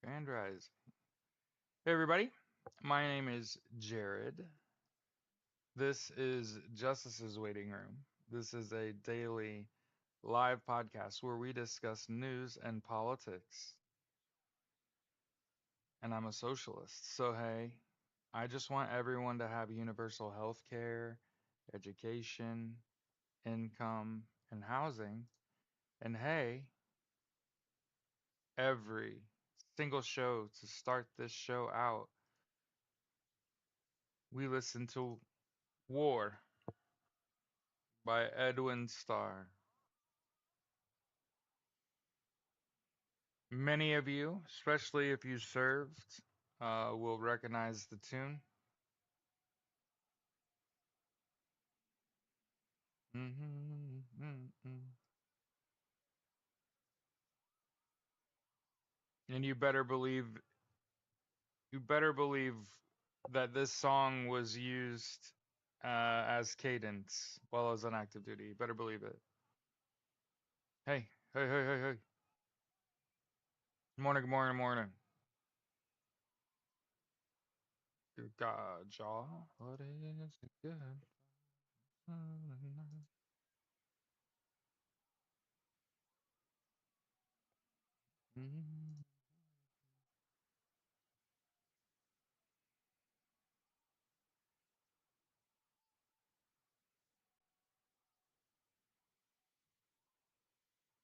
Grand Rise. Hey, everybody. My name is Jared. This is Justice's Waiting Room. This is a daily live podcast where we discuss news and politics. And I'm a socialist. So, hey, I just want everyone to have universal health care, education, income, and housing. And hey, every single show to start this show out, we listen to War by Edwin Starr. Many of you, especially if you served, will recognize the tune. And you better believe that this song was used as cadence while I was on active duty. You better believe it. Hey, hey, hey, hey, hey. Good morning, good morning, good morning. Good God, y'all. What is it good?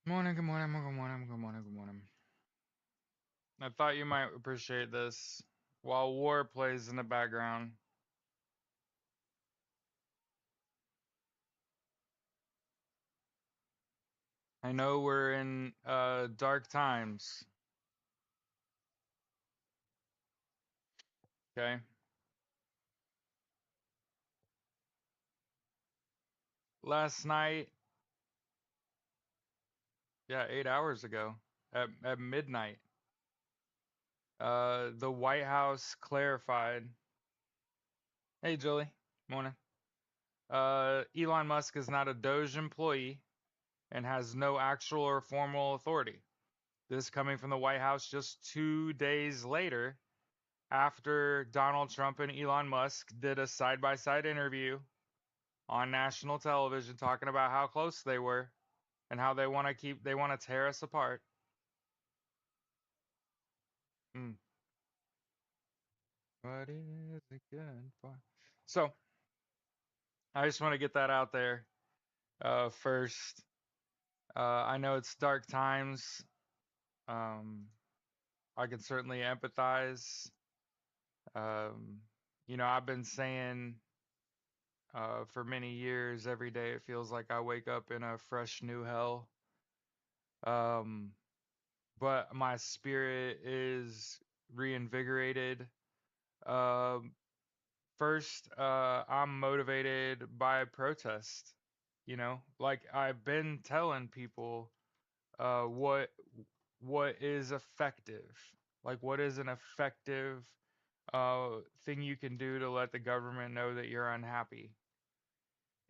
Morning, good morning, good morning, good morning, good morning. I thought you might appreciate this while war plays in the background. I know we're in dark times, okay? Last night, yeah, 8 hours ago, at midnight, the White House clarified. Hey, Julie, morning. Elon Musk is not a Doge employee and has no actual or formal authority. This coming from the White House just 2 days later after Donald Trump and Elon Musk did a side-by-side interview on national television talking about how close they were and how they want to tear us apart. Mm. What is it good for? So I just want to get that out there first. I know it's dark times. Um, I can certainly empathize. Um, I've been saying for many years, every day it feels like I wake up in a fresh new hell. Um, but my spirit is reinvigorated. Um, First, I'm motivated by protest. Like I've been telling people, uh, what what is effective. Like what is an effective thing you can do to let the government know that you're unhappy.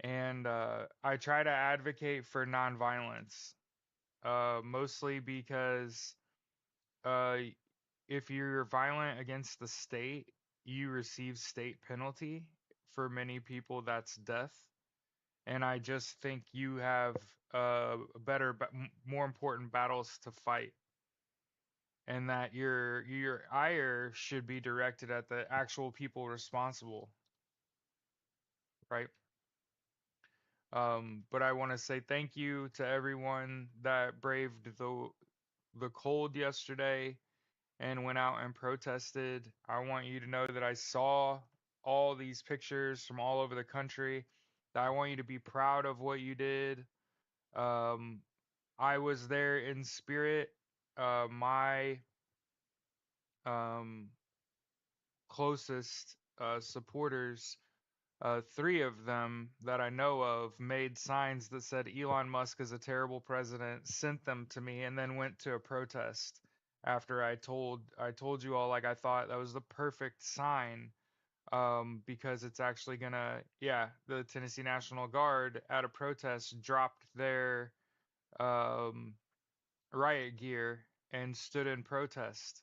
And I try to advocate for nonviolence, mostly because uh, if you're violent against the state, you receive state penalty. For many people, that's death. And I just think you have more important battles to fight, and that your ire should be directed at the actual people responsible, right? But I want to say thank you to everyone that braved the cold yesterday and went out and protested. I want you to know that I saw all these pictures from all over the country. That I want you to be proud of what you did. Um, I was there in spirit. My um, closest supporters, three of them that I know of, made signs that said Elon Musk is a terrible president, sent them to me, and then went to a protest after I told you all, like, I thought that was the perfect sign, because it's actually gonna, yeah, the Tennessee National Guard at a protest dropped their um, riot gear and stood in protest.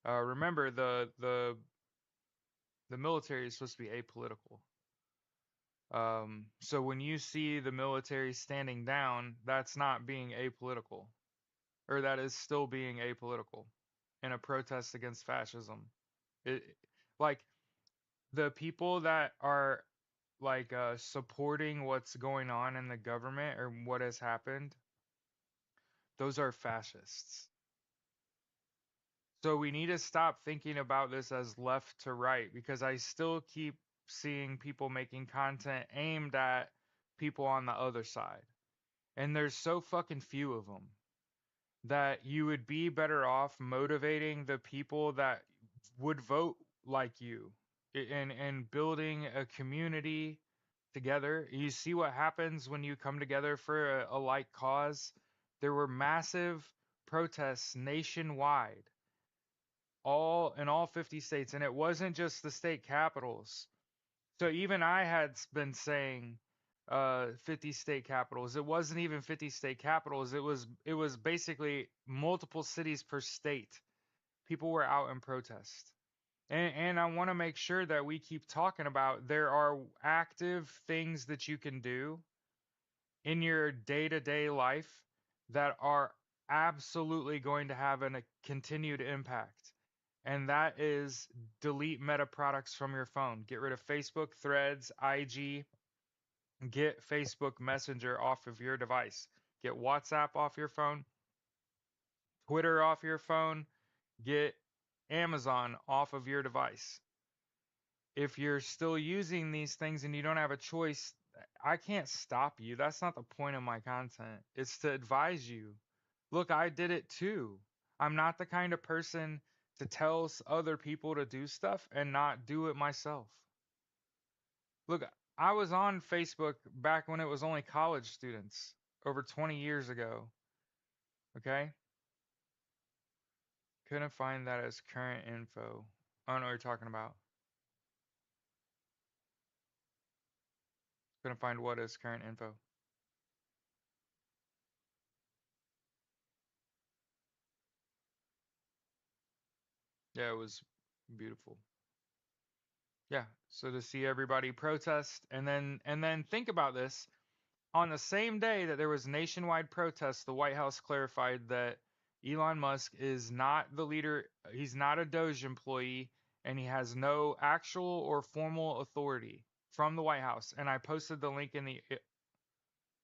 Remember, the military is supposed to be apolitical. So when you see the military standing down, that's not being apolitical, or that is still being apolitical in a protest against fascism. It, like the people that are like supporting what's going on in the government or what has happened, those are fascists. So we need to stop thinking about this as left to right because I still keep seeing people making content aimed at people on the other side. And there's so fucking few of them that you would be better off motivating the people that would vote like you and building a community together. You see what happens when you come together for a like cause. There were massive protests nationwide, all in all 50 states, and it wasn't just the state capitals. So even I had been saying 50 state capitals. It wasn't even 50 state capitals. It was basically multiple cities per state. People were out in protest. And I want to make sure that we keep talking about there are active things that you can do in your day-to-day life that are absolutely going to have a continued impact. And that is delete meta products from your phone. Get rid of Facebook, Threads, IG, get Facebook Messenger off of your device. Get WhatsApp off your phone, Twitter off your phone, get Amazon off of your device. If you're still using these things and you don't have a choice, I can't stop you. That's not the point of my content. It's to advise you. Look, I did it too. I'm not the kind of person to tell other people to do stuff and not do it myself. Look, I was on Facebook back when it was only college students, over 20 years ago. Okay? Couldn't find that as current info. I don't know what you're talking about. Couldn't find what is current info. Yeah, it was beautiful. Yeah, so to see everybody protest and then think about this. On the same day that there was nationwide protests, the White House clarified that Elon Musk is not the leader, he's not a Doge employee, and he has no actual or formal authority from the White House. And I posted the link in the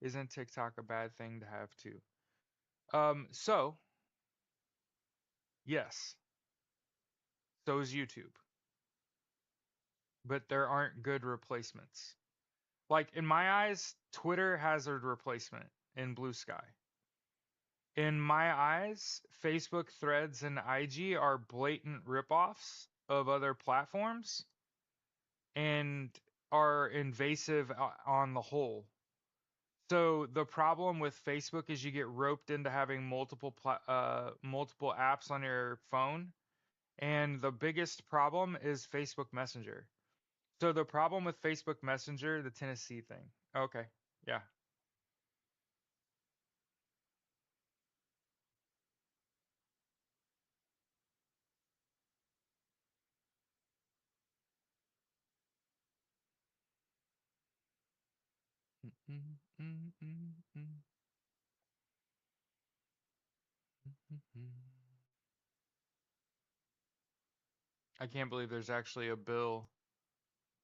isn't TikTok a bad thing to have too? So yes, so is YouTube, but there aren't good replacements. Like in my eyes, Twitter has a replacement in Blue Sky. In my eyes, Facebook, Threads, and IG are blatant ripoffs of other platforms and are invasive on the whole. So the problem with Facebook is you get roped into having multiple apps on your phone, and the biggest problem is Facebook Messenger. So the problem with Facebook Messenger, the Tennessee thing. Okay, yeah. I can't believe there's actually a bill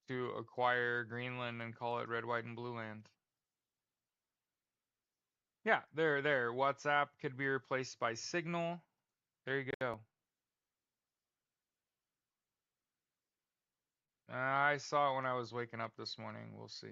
to acquire Greenland and call it Red, White, and Blue Land. Yeah, there. WhatsApp could be replaced by Signal. There you go. I saw it when I was waking up this morning. We'll see.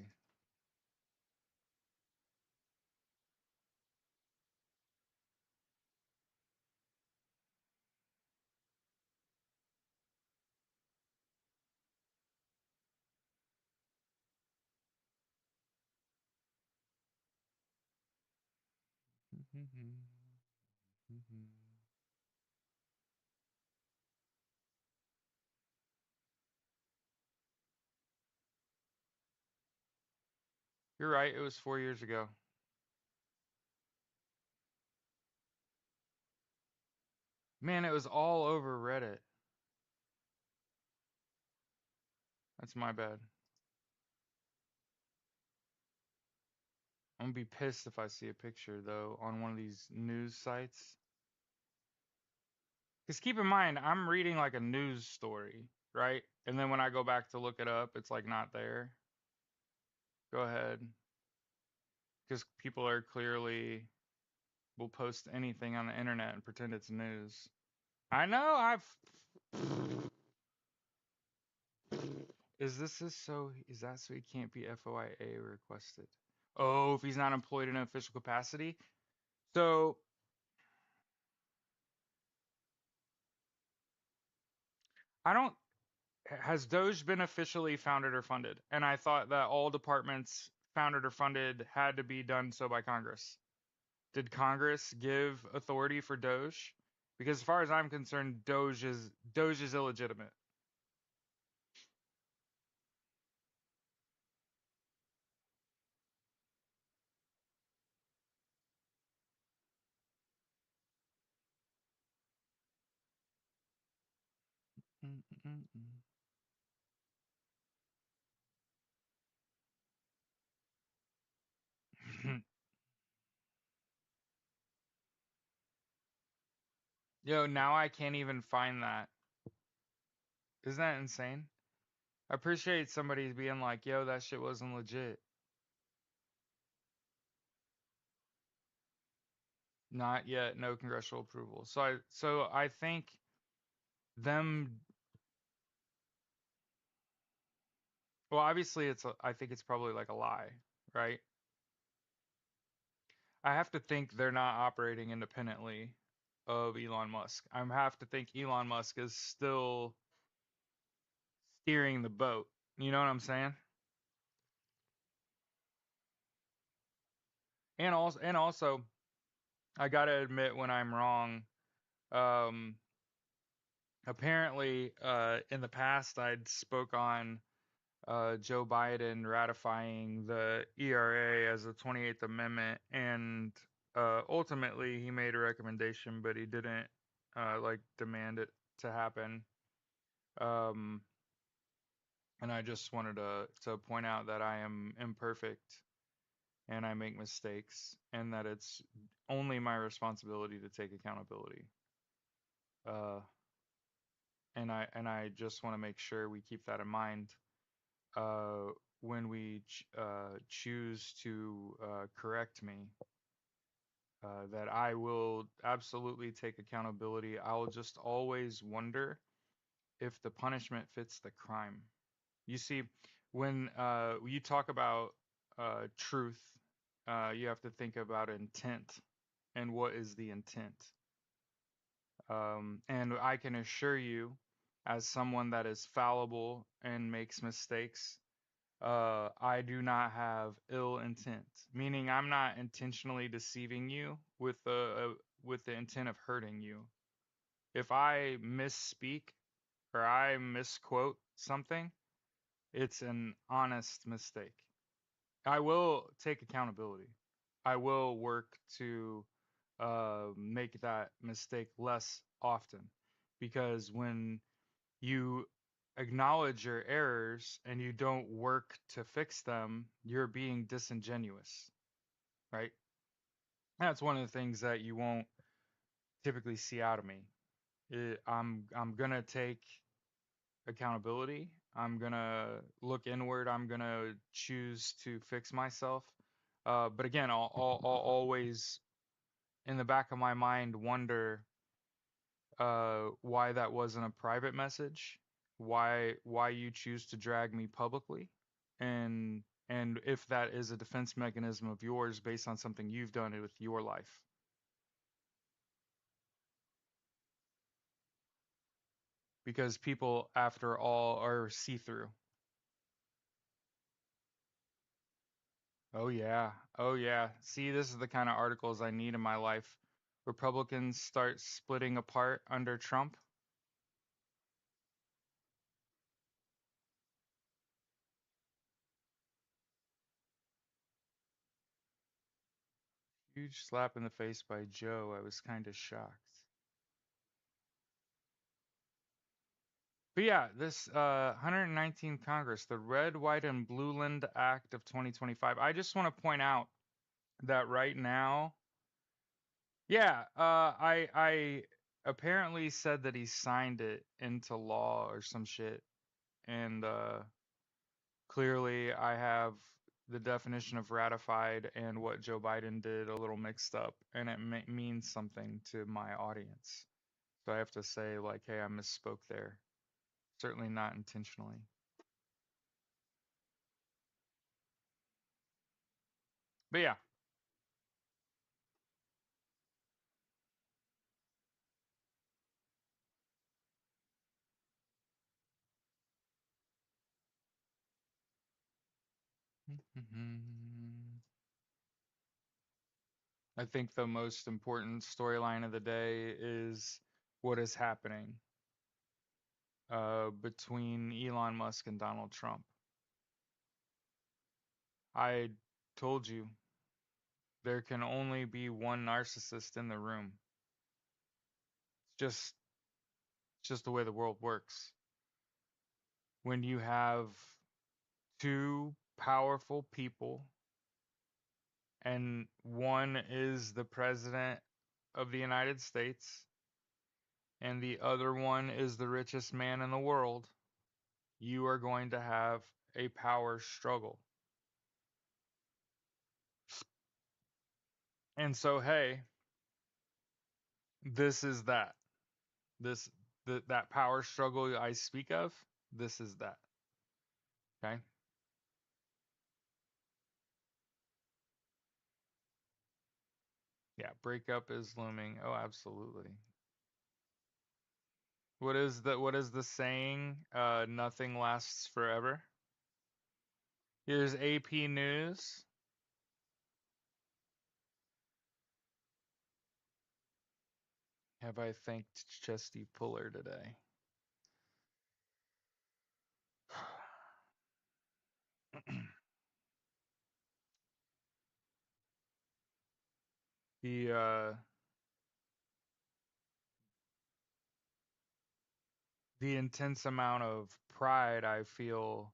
You're right. It was 4 years ago. Man, it was all over Reddit. That's my bad. I'm gonna be pissed if I see a picture though on one of these news sites. Because keep in mind, I'm reading like a news story, right? And then when I go back to look it up, it's like not there. Go ahead. Because people are clearly will post anything on the internet and pretend it's news. I know is that so he can't be FOIA requested? Oh, if he's not employed in an official capacity? So I don't has Doge been officially founded or funded? And I thought that all departments founded or funded had to be done so by Congress. Did Congress give authority for Doge? Because as far as I'm concerned, Doge is illegitimate. Yo, now I can't even find that. Isn't that insane? I appreciate somebody being like, yo, that shit wasn't legit. Not yet, no congressional approval. So I think them well, obviously I think it's probably like a lie, right? I have to think they're not operating independently of Elon Musk. I have to think Elon Musk is still steering the boat. You know what I'm saying? And also I gotta admit when I'm wrong. Um, apparently, in the past I'd spoke on Joe Biden ratifying the ERA as the 28th Amendment, and ultimately he made a recommendation, but he didn't like demand it to happen. Um, and I just wanted to point out that I am imperfect and I make mistakes, and that it's only my responsibility to take accountability. Uh, and I just want to make sure we keep that in mind uh, when we choose to correct me, that I will absolutely take accountability. I will just always wonder if the punishment fits the crime. You see, when you talk about truth, you have to think about intent and what is the intent. And I can assure you, as someone that is fallible and makes mistakes, I do not have ill intent, meaning I'm not intentionally deceiving you with the intent of hurting you. If I misspeak or I misquote something, it's an honest mistake. I will take accountability. I will work to make that mistake less often, because when you acknowledge your errors and you don't work to fix them, you're being disingenuous, right? That's one of the things that you won't typically see out of me. I'm gonna take accountability. I'm gonna look inward. I'm gonna choose to fix myself. But again, I'll always in the back of my mind wonder why that wasn't a private message, why you choose to drag me publicly, and if that is a defense mechanism of yours based on something you've done with your life. Because people, after all, are see-through. Oh yeah, oh yeah. See, this is the kind of articles I need in my life. Republicans start splitting apart under Trump. Huge slap in the face by Joe. I was kind of shocked. But yeah, this 119th Congress, the Red, White, and Blue Land Act of 2025. I just want to point out that right now, yeah, I apparently said that he signed it into law or some shit, and clearly I have the definition of ratified and what Joe Biden did a little mixed up, and it means something to my audience. So I have to say, like, hey, I misspoke there. Certainly not intentionally. But yeah. I think the most important storyline of the day is what is happening between Elon Musk and Donald Trump. I told you there can only be one narcissist in the room. It's just the way the world works. When you have two powerful people and one is the president of the United States and the other one is the richest man in the world, you are going to have a power struggle. And so, hey, this is that. This that power struggle I speak of, this is that. Okay? Yeah, breakup is looming. Oh, absolutely. What is the saying? Nothing lasts forever. Here's AP News. Have I thanked Chesty Puller today? the the intense amount of pride I feel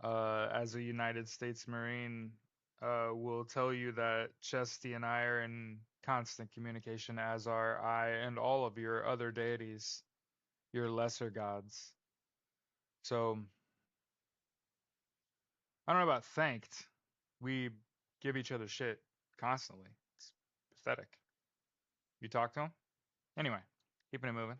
as a United States Marine will tell you that Chesty and I are in constant communication, as are I and all of your other deities, your lesser gods. So I don't know about thanked. We give each other shit constantly. It's pathetic. You talk to him? Anyway, keeping it moving.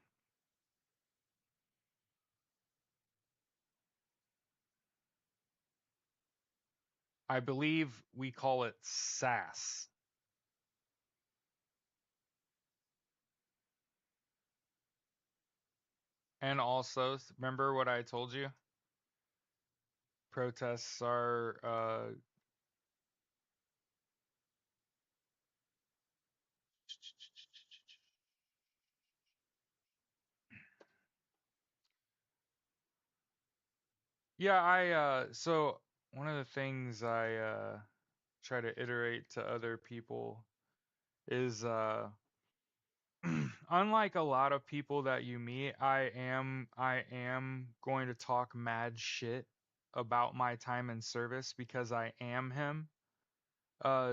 I believe we call it SAS. And also, remember what I told you? Protests are yeah, so one of the things I try to iterate to other people is unlike a lot of people that you meet, I am going to talk mad shit about my time in service because I am him.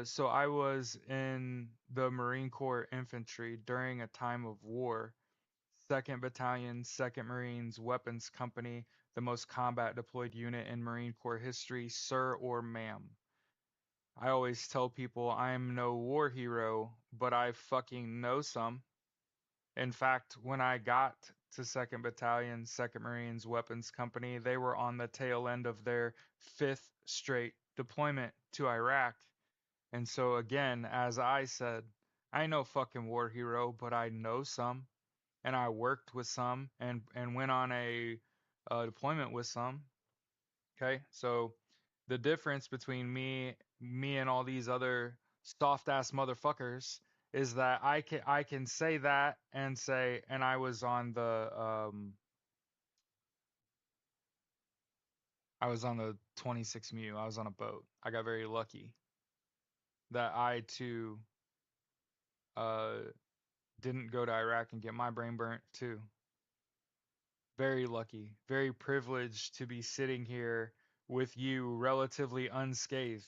So I was in the Marine Corps Infantry during a time of war. 2nd Battalion, 2nd Marines, Weapons Company, the most combat deployed unit in Marine Corps history, sir or ma'am. I always tell people I'm no war hero, but I fucking know some. In fact, when I got to 2nd Battalion, 2nd Marines, Weapons Company, they were on the tail end of their 5th straight deployment to Iraq. And so, again, as I said, I know fucking war hero, but I know some, and I worked with some, and went on a deployment with some. Okay, so the difference between me and all these other soft ass motherfuckers is that I can say that and say, and I was on the 26 Mu. I was on a boat. I got very lucky that I too uh didn't go to Iraq and get my brain burnt too. very lucky, very privileged to be sitting here with you relatively unscathed.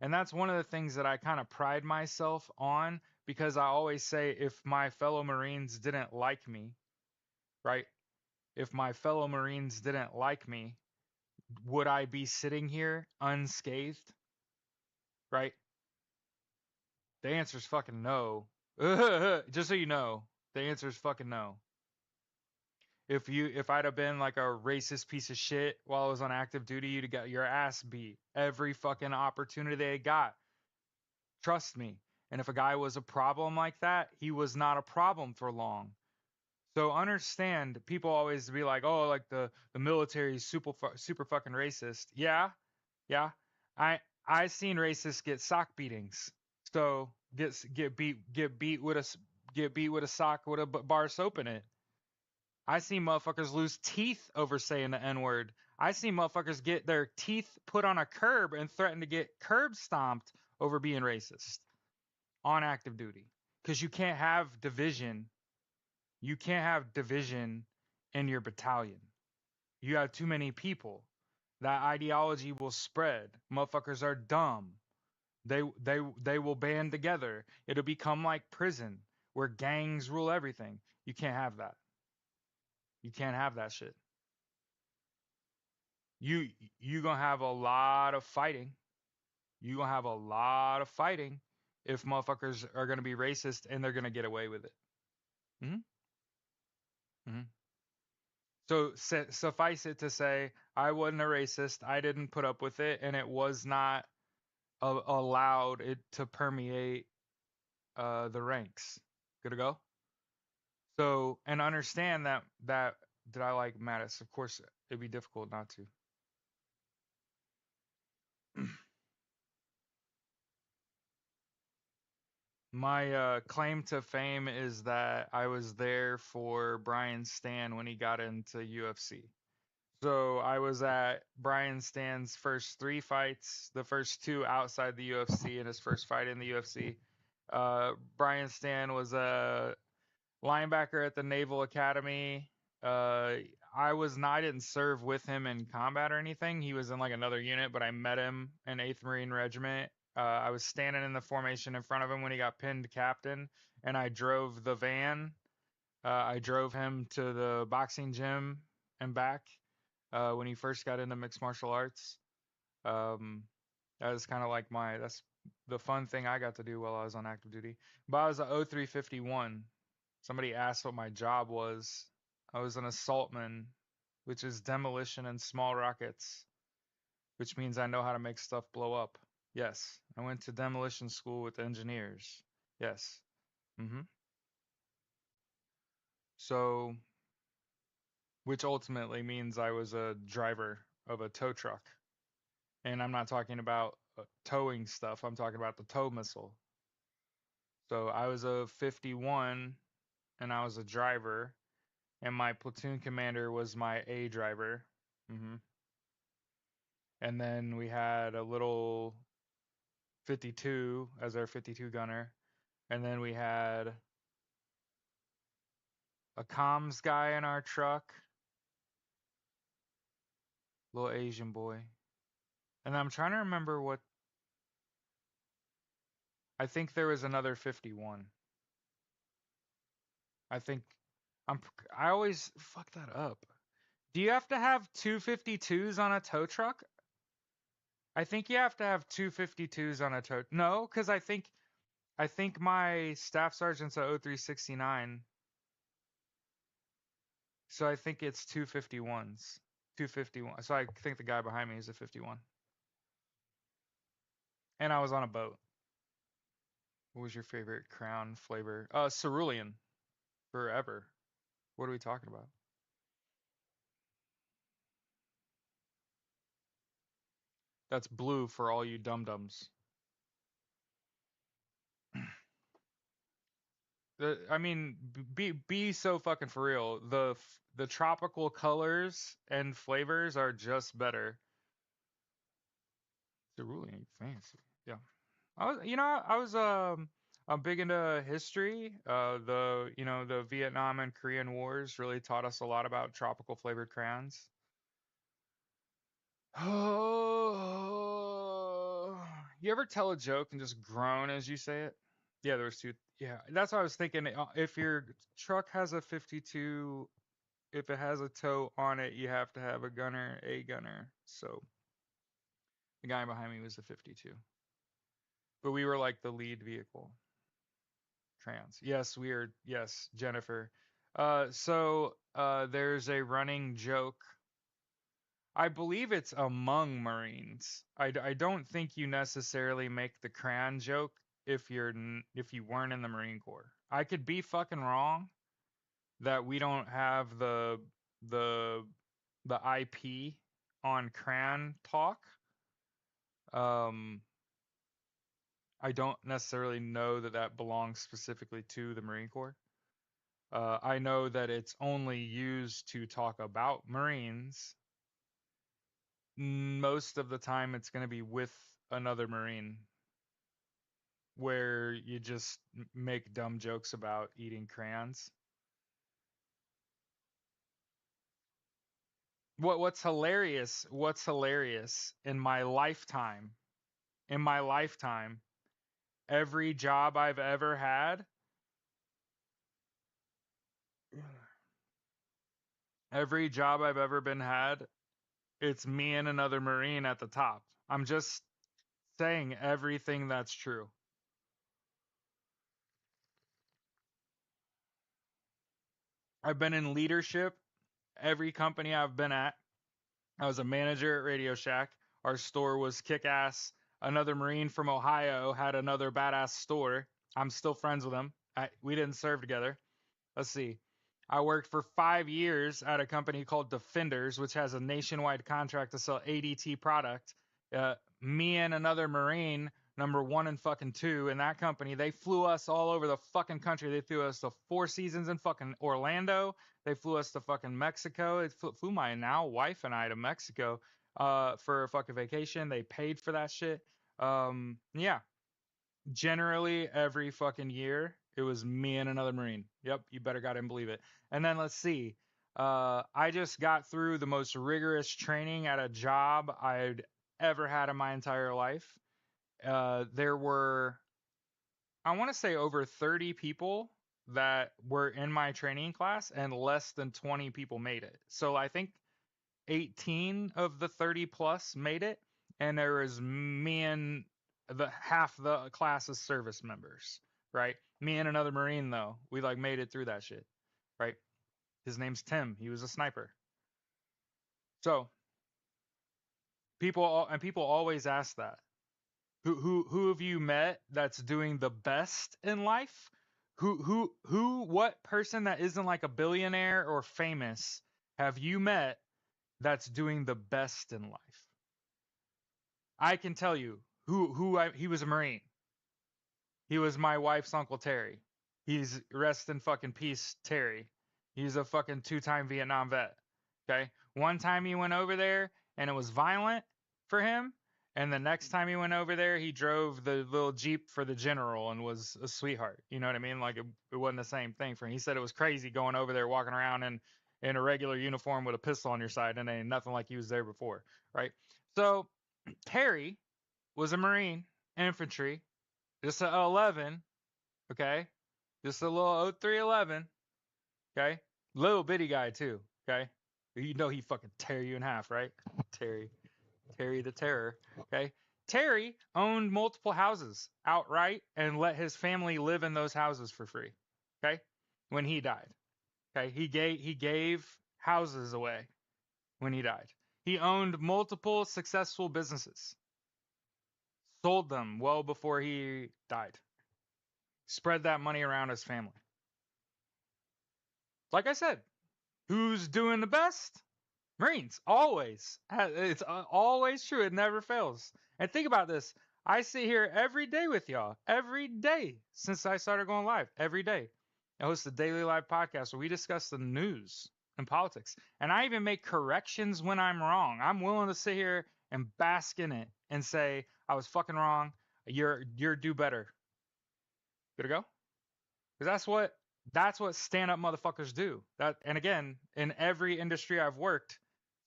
And that's one of the things that I kind of pride myself on because I always say if my fellow Marines didn't like me, right? If my fellow Marines didn't like me, would I be sitting here unscathed, right? The answer is fucking no. Just so you know, the answer is fucking no. If I'd have been like a racist piece of shit while I was on active duty, you'd have got your ass beat every fucking opportunity they got. Trust me. And if a guy was a problem like that, he was not a problem for long. So understand, people always be like, "Oh, like the military is super fucking racist." Yeah, yeah. I I seen racists get sock beatings. So get beat with a sock with a bar of soap in it. I seen motherfuckers lose teeth over saying the N word. I seen motherfuckers get their teeth put on a curb and threaten to get curb stomped over being racist on active duty. Because you can't have division. You can't have division in your battalion. You have too many people. That ideology will spread. Motherfuckers are dumb. They will band together. It'll become like prison where gangs rule everything. You can't have that. You can't have that shit. You you gonna have a lot of fighting. You gonna have a lot of fighting if motherfuckers are gonna be racist and they're gonna get away with it. Hmm. Hmm. So suffice it to say, I wasn't a racist. I didn't put up with it, and it was not allowed it to permeate the ranks. Good to go. So and understand that did I like Mattis? Of course, it'd be difficult not to. My claim to fame is that I was there for Brian Stan when he got into UFC. So I was at Brian Stan's first three fights, the first two outside the UFC and his first fight in the UFC. Brian Stan was a linebacker at the Naval Academy. Uh, I didn't serve with him in combat or anything. He was in like another unit, but I met him in 8th Marine Regiment. I was standing in the formation in front of him when he got pinned captain, and I drove the van. I drove him to the boxing gym and back when he first got into mixed martial arts. Um, that was kind of like that's the fun thing I got to do while I was on active duty. But I was a 0351. Somebody asked what my job was. I was an assaultman, which is demolition and small rockets, which means I know how to make stuff blow up. Yes, I went to demolition school with engineers. Yes. Hmm. So, which ultimately means I was a driver of a tow truck. And I'm not talking about towing stuff, I'm talking about the tow missile. So, I was a 51 and I was a driver, and my platoon commander was my A driver. Hmm. And then we had a little 52 as our 52 gunner. And then we had a comms guy in our truck, little Asian boy. And I'm trying to remember what I think there was another 51. I think I'm I always fuck that up. Do you have to have two 52s on a tow truck? I think you have to have two 52s on a tow. No, cuz I think my staff sergeant's a 0369. So I think it's two 51s. 251. So I think the guy behind me is a 51. And I was on a boat. What was your favorite crown flavor? Cerulean. Forever. What are we talking about? That's blue for all you dum dums. I mean, be so fucking for real. The tropical colors and flavors are just better. Cerulean, fancy. Yeah. I was, I'm big into history. The Vietnam and Korean Wars really taught us a lot about tropical flavored crayons. Oh, you ever tell a joke and just groan as you say it? Yeah, there was two. Yeah, that's what I was thinking. If your truck has a 52, if it has a tow on it, you have to have a gunner. So the guy behind me was a 52, but we were like the lead vehicle. Trans. Yes, weird. Yes, Jennifer. There's a running joke. I believe it's among Marines. I don't think you necessarily make the crayon joke if you weren't in the Marine Corps. I could be fucking wrong that we don't have the the IP on crayon talk. Um, I don't necessarily know that that belongs specifically to the Marine Corps. I know that it's only used to talk about Marines. Most of the time, it's going to be with another Marine where you just make dumb jokes about eating crayons. What's hilarious in my lifetime, every job I've ever had, every job I've ever been had, it's me and another Marine at the top. I'm just saying everything that's true. I've been in leadership every company I've been at. I was a manager at Radio Shack. Our store was kick ass. Another Marine from Ohio had another badass store. I'm still friends with him. We didn't serve together. Let's see. I worked for 5 years at a company called Defenders, which has a nationwide contract to sell ADT product. Me and another Marine, number one and fucking two in that company, they flew us all over the fucking country. They flew us to Four Seasons in fucking Orlando. They flew us to fucking Mexico. They flew my now wife and I to Mexico for a fucking vacation. They paid for that shit. Yeah, generally every fucking year it was me and another Marine. Yep, you better goddamn believe it. And then let's see. I just got through the most rigorous training at a job I'd ever had in my entire life. There were, I want to say, over 30 people that were in my training class, and less than 20 people made it. So I think 18 of the 30 plus made it, and there was me and the half the class of service members, right? Me and another Marine though, we like made it through that shit, right? His name's Tim. He was a sniper. So people always ask that. Who have you met that's doing the best in life? What person that isn't like a billionaire or famous have you met that's doing the best in life? I can tell you he was a Marine. He was my wife's Uncle Terry. He's rest in fucking peace, Terry. He's a fucking two-time Vietnam vet. Okay? One time he went over there and it was violent for him. And the next time he went over there, he drove the little Jeep for the general and was a sweetheart. You know what I mean? Like it wasn't the same thing for him. He said it was crazy going over there, walking around in a regular uniform with a pistol on your side, and ain't nothing like he was there before. Right? So Terry was a Marine, infantry, just a 11, okay? Just a little 0311, okay? Little bitty guy too, okay? You know he fucking tear you in half, right? Terry the Terror, okay? Terry owned multiple houses outright and let his family live in those houses for free, okay? When he died, okay? He gave houses away when he died. He owned multiple successful businesses, sold them well before he died, spread that money around his family. Like I said, who's doing the best? Marines, always. It's always true. It never fails. And think about this. I sit here every day with y'all, every day since I started going live, every day. I host a daily live podcast where we discuss the news and politics. And I even make corrections when I'm wrong. I'm willing to sit here and bask in it and say, I was fucking wrong. You're do better. Good to go? Because that's what stand up motherfuckers do. That, and again, in every industry I've worked,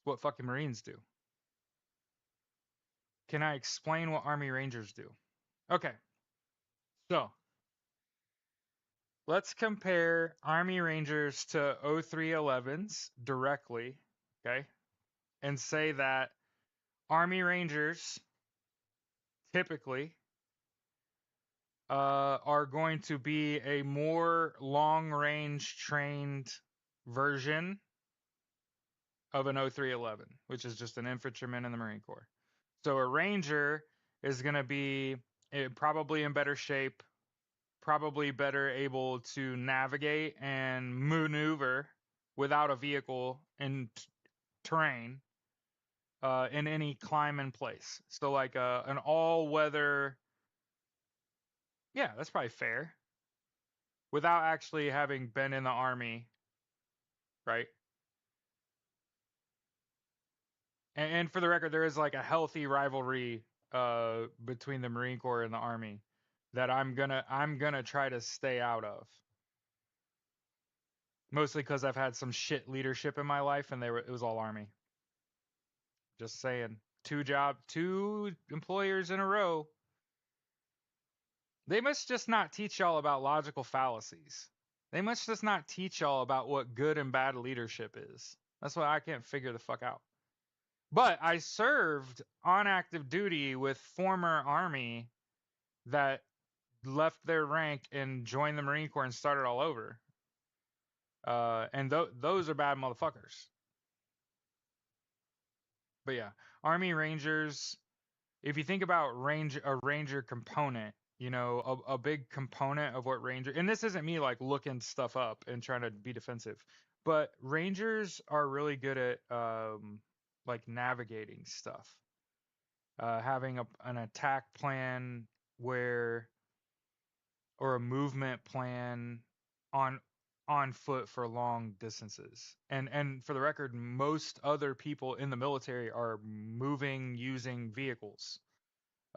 what fucking Marines do. Can I explain what Army Rangers do? Okay. So, let's compare Army Rangers to O311s directly, okay? And say that Army Rangers typically are going to be a more long range trained version of an O311, which is just an infantryman in the Marine Corps. So a Ranger is going to be probably in better shape, probably better able to navigate and maneuver without a vehicle in terrain in any climb and place. So like an all weather, yeah, that's probably fair. Without actually having been in the army, right? And for the record, there is like a healthy rivalry between the Marine Corps and the Army that I'm gonna try to stay out of. Mostly because I've had some shit leadership in my life, and it was all Army. Just saying, two employers in a row. They must just not teach y'all about logical fallacies. They must just not teach y'all about what good and bad leadership is. That's why I can't figure the fuck out. But I served on active duty with former Army that left their rank and joined the Marine Corps and started all over. And those are bad motherfuckers. But yeah, Army Rangers. If you think about a Ranger component, a big component of what Ranger. And this isn't me like looking stuff up and trying to be defensive, but Rangers are really good at like navigating stuff, having an attack plan where or a movement plan on on foot for long distances. And for the record, most other people in the military are moving using vehicles.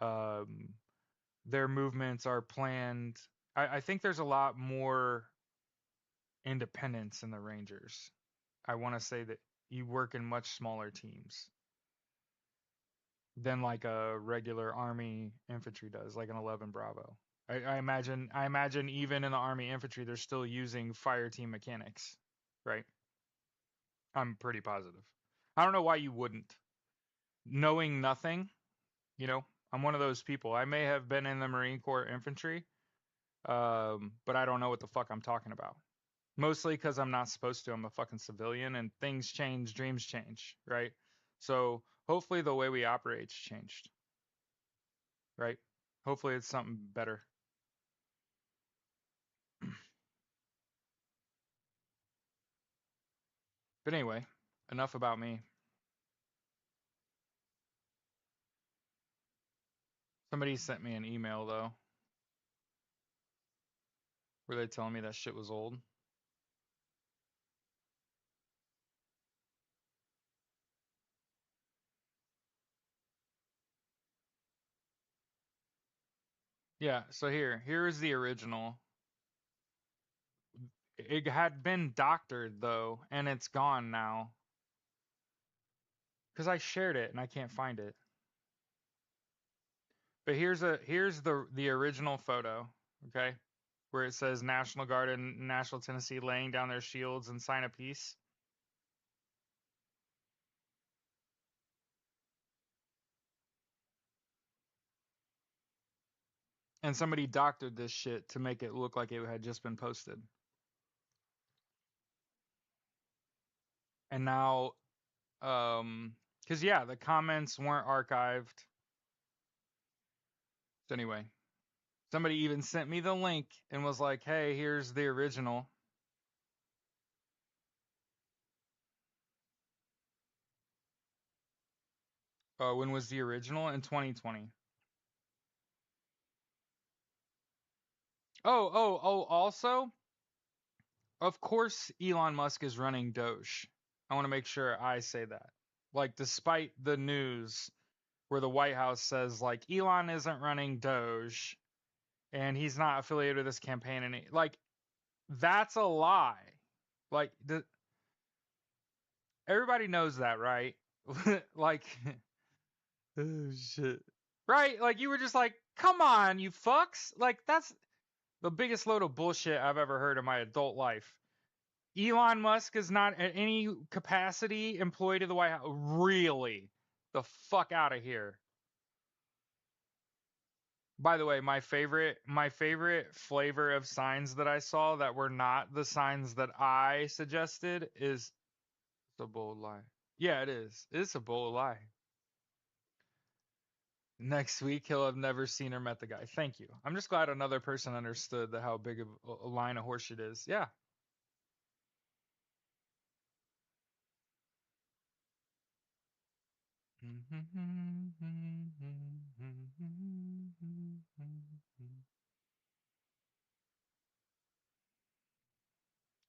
Um, their movements are planned. I think there's a lot more independence in the Rangers. I want to say that you work in much smaller teams than like a regular Army infantry does, like an 11 Bravo. I imagine even in the Army infantry, they're still using fire team mechanics, right? I'm pretty positive. I don't know why you wouldn't. Knowing nothing, I'm one of those people. I may have been in the Marine Corps infantry, but I don't know what the fuck I'm talking about. Mostly because I'm not supposed to. I'm a fucking civilian, and things change, dreams change, right? So hopefully the way we operate's changed, right? Hopefully it's something better. But anyway, enough about me. Somebody sent me an email though. Were they telling me that shit was old? Yeah, so here's the original. It had been doctored though, and it's gone now. Because I shared it and I can't find it. But here's the original photo, okay? Where it says National Guard and Nashville, Tennessee laying down their shields and sign of peace. And somebody doctored this shit to make it look like it had just been posted. And now, because yeah, the comments weren't archived. So anyway, somebody even sent me the link and was like, "Hey, here's the original." When was the original? In 2020. Oh. Also, of course, Elon Musk is running Doge. I want to make sure I say that. Like, despite the news where the White House says like Elon isn't running Doge, and he's not affiliated with this campaign. And like, that's a lie. Like, everybody knows that, right? Like, oh shit. Right? Like, you were just like, come on, you fucks. Like, that's the biggest load of bullshit I've ever heard in my adult life. Elon Musk is not at any capacity employed at the White House. Really? The fuck out of here. By the way, my favorite flavor of signs that I saw that were not the signs that I suggested is the bold lie. Yeah, it is. It's a bold lie. Next week he'll have never seen or met the guy. Thank you. I'm just glad another person understood how big of a line of horseshit is. Yeah.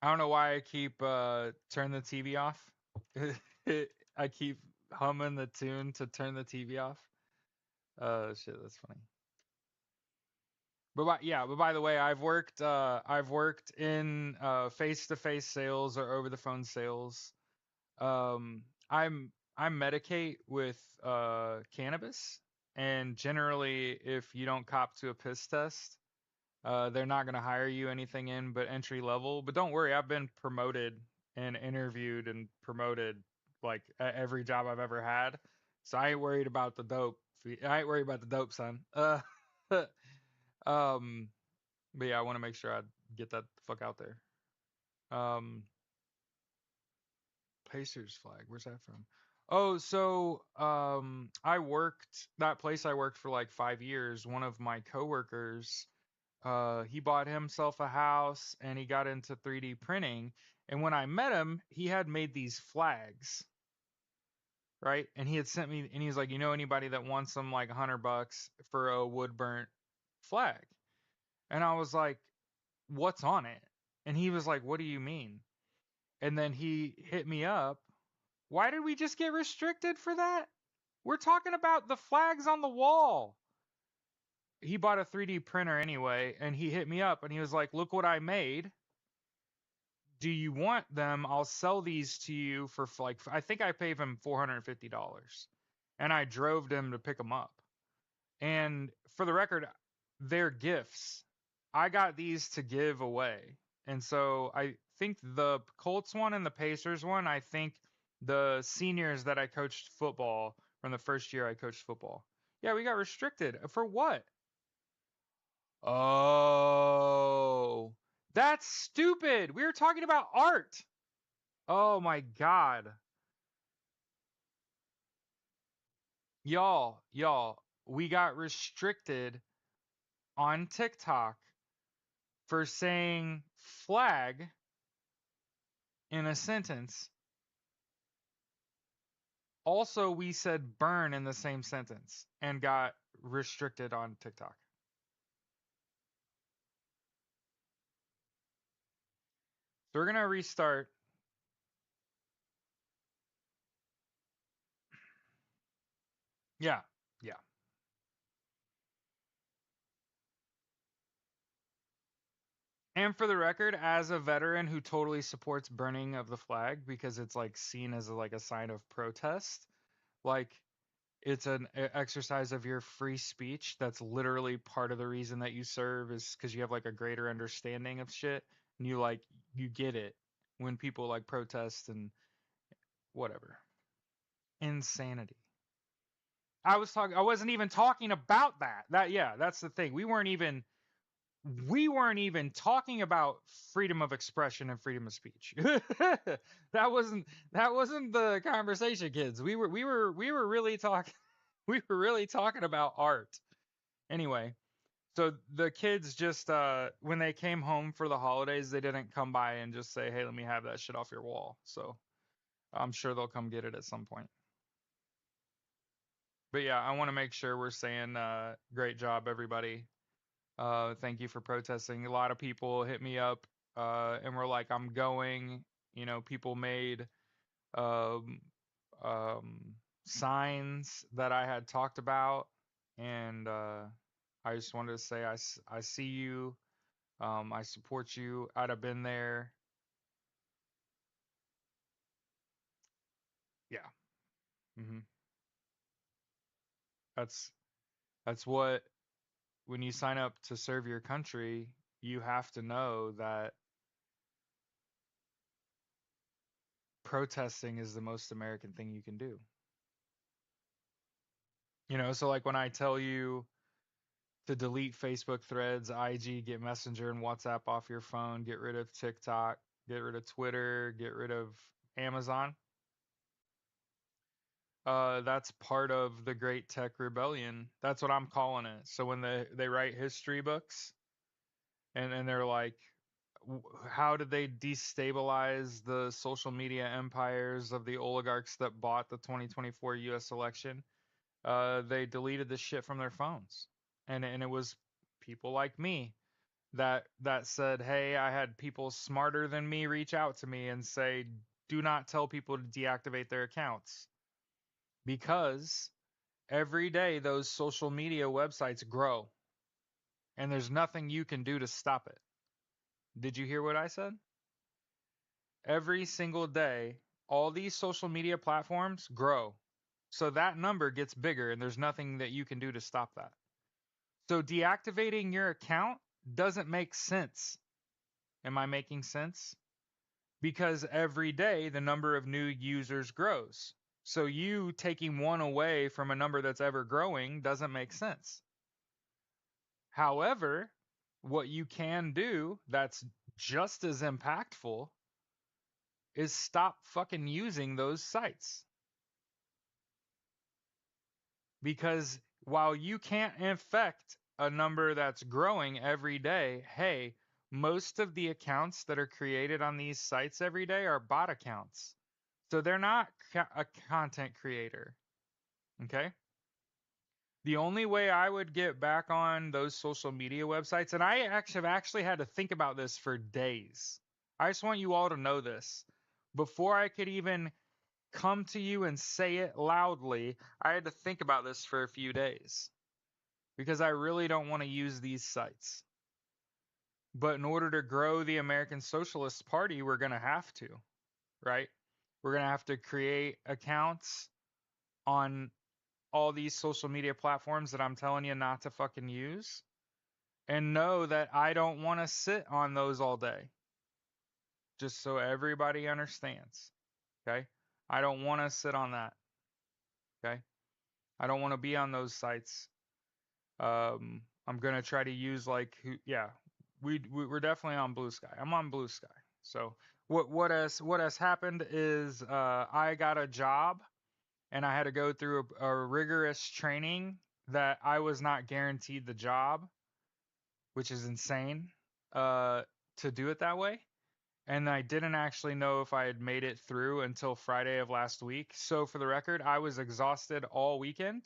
I don't know why I keep turn the TV off. I keep humming the tune to turn the TV off. Shit, that's funny. But by the way, I've worked in face-to-face sales or over-the-phone sales. I medicate with cannabis, and generally, if you don't cop to a piss test, they're not going to hire you anything in but entry level. But don't worry, I've been promoted and interviewed and promoted like at every job I've ever had. So I ain't worried about the dope. I ain't worried about the dope, son. Um, but yeah, I want to make sure I get that the fuck out there. Um, Pacers flag. Where's that from? Oh, so I worked that place. I worked for like 5 years. One of my coworkers, he bought himself a house and he got into 3D printing. And when I met him, he had made these flags, right? And he had sent me, and he's like, you know, anybody that wants them like $100 for a wood burnt flag? And I was like, what's on it? And he was like, what do you mean? And then he hit me up. Why did we just get restricted for that? We're talking about the flags on the wall. He bought a 3D printer anyway, and he hit me up and he was like, look what I made. Do you want them? I'll sell these to you for like, I think I paid him $450. And I drove them to pick them up. And for the record, they're gifts. I got these to give away. And so I think the Colts one and the Pacers one, I think the seniors that I coached football from the first year I coached football. Yeah, we got restricted. For what? Oh, that's stupid. We were talking about art. Oh my God. Y'all, we got restricted on TikTok for saying flag in a sentence. Also, we said burn in the same sentence and got restricted on TikTok. So we're going to restart. Yeah. Yeah. And for the record, as a veteran who totally supports burning of the flag because it's like seen as like a sign of protest, like it's an exercise of your free speech. That's literally part of the reason that you serve is because you have like a greater understanding of shit and you get it when people like protest and whatever. Insanity. I wasn't even talking about that. Yeah, that's the thing. We weren't even talking about freedom of expression and freedom of speech. That wasn't the conversation, kids. We were really talking we were really talking about art. Anyway, so the kids just when they came home for the holidays, they didn't come by and just say, "Hey, let me have that shit off your wall." So, I'm sure they'll come get it at some point. But yeah, I want to make sure we're saying great job everybody. Thank you for protesting. A lot of people hit me up and were like, I'm going. You know, people made um, signs that I had talked about. And I just wanted to say I see you. I support you. I'd have been there. Yeah. hmm That's that's what when you sign up to serve your country, you have to know that protesting is the most American thing you can do. So like when I tell you to delete Facebook threads, IG, get Messenger and WhatsApp off your phone, get rid of TikTok, get rid of Twitter, get rid of Amazon, that's part of the Great Tech Rebellion. That's what I'm calling it. So when they write history books and they're like, how did they destabilize the social media empires of the oligarchs that bought the 2024 U.S. election? They deleted this shit from their phones, and it was people like me that said, hey, I had people smarter than me reach out to me and say, do not tell people to deactivate their accounts because every day those social media websites grow and there's nothing you can do to stop it. Did you hear what I said? Every single day, all these social media platforms grow. So that number gets bigger and there's nothing that you can do to stop that. So deactivating your account doesn't make sense. Am I making sense? Because every day the number of new users grows. So you taking one away from a number that's ever growing doesn't make sense. However, what you can do that's just as impactful is stop fucking using those sites. Because while you can't infect a number that's growing every day, hey, most of the accounts that are created on these sites every day are bot accounts. So they're not a content creator. Okay. The only way I would get back on those social media websites, and I actually have actually had to think about this for days. I just want you all to know this. Before I could even come to you and say it loudly, I had to think about this for a few days because I really don't want to use these sites. But in order to grow the American Socialist Party, we're going to have to, right? We're going to have to create accounts on all these social media platforms that I'm telling you not to fucking use and know that I don't want to sit on those all day. Just so everybody understands. Okay. I don't want to sit on that. Okay. I don't want to be on those sites. I'm gonna try to use yeah, we're definitely on Blue Sky. I'm on Blue Sky. So what has happened is I got a job and I had to go through a rigorous training that I was not guaranteed the job, which is insane uh, to do it that way. And I didn't actually know if I had made it through until Friday of last week. So for the record, I was exhausted all weekend.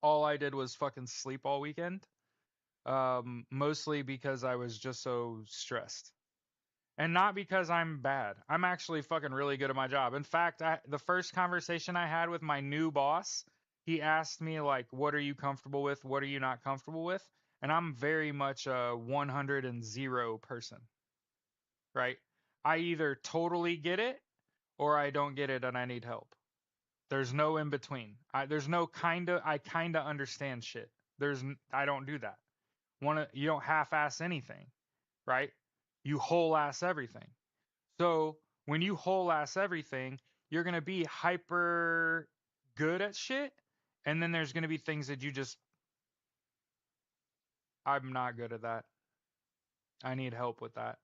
All I did was fucking sleep all weekend. Mostly because I was just so stressed. And not because I'm bad. I'm actually fucking really good at my job. In fact, the first conversation I had with my new boss, he asked me like, "What are you comfortable with? What are you not comfortable with?" And I'm very much a 100 person, right? I either totally get it or I don't get it and I need help. There's no in between. There's no I kinda understand shit. I don't do that. You don't half-ass anything, right? You whole ass everything. So when you whole ass everything, you're gonna be hyper good at shit, and then there's gonna be things that I'm not good at that. I need help with that.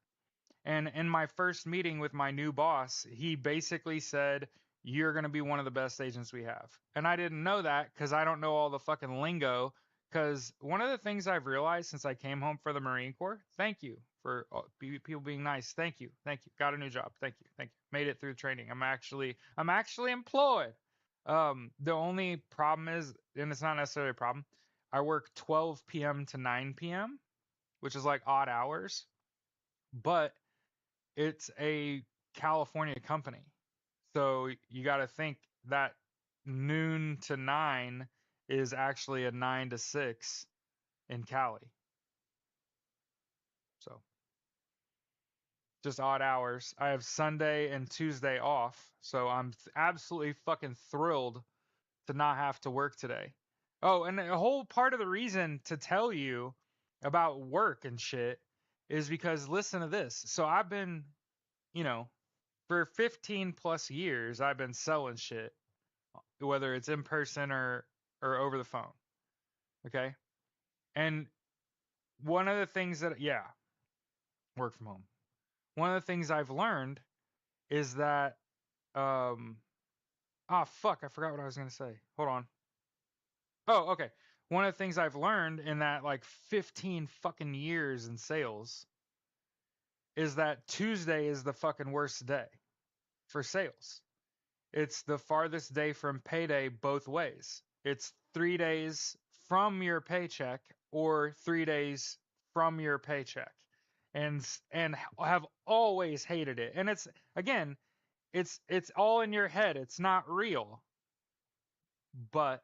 And in my first meeting with my new boss, he basically said, "You're going to be one of the best agents we have." And I didn't know that because I don't know all the fucking lingo. Because one of the things I've realized since I came home for the Marine Corps, thank you for people being nice. Thank you. Thank you. Got a new job. Thank you. Thank you. Made it through training. I'm actually employed. The only problem is, and it's not necessarily a problem, I work 12 p.m. to 9 p.m., which is like odd hours. But it's a California company. So you got to think that noon to 9 is actually a 9 to 6. in Cali. So just odd hours. I have Sunday and Tuesday off, so I'm absolutely fucking thrilled to not have to work today. Oh, and a whole part of the reason to tell you about work and shit is because listen to this. So I've been, you know, for 15 plus years, I've been selling shit, whether it's in person or over the phone. Okay. And one of the things that, yeah, work from home. One of the things I've learned is that, um, fuck, I forgot what I was going to say. Hold on. Oh, okay. One of the things I've learned in that like 15 fucking years in sales is that Tuesday is the fucking worst day for sales. It's the farthest day from payday both ways. It's 3 days from your paycheck or 3 days from your paycheck. And have always hated it. And it's again, it's all in your head. It's not real. But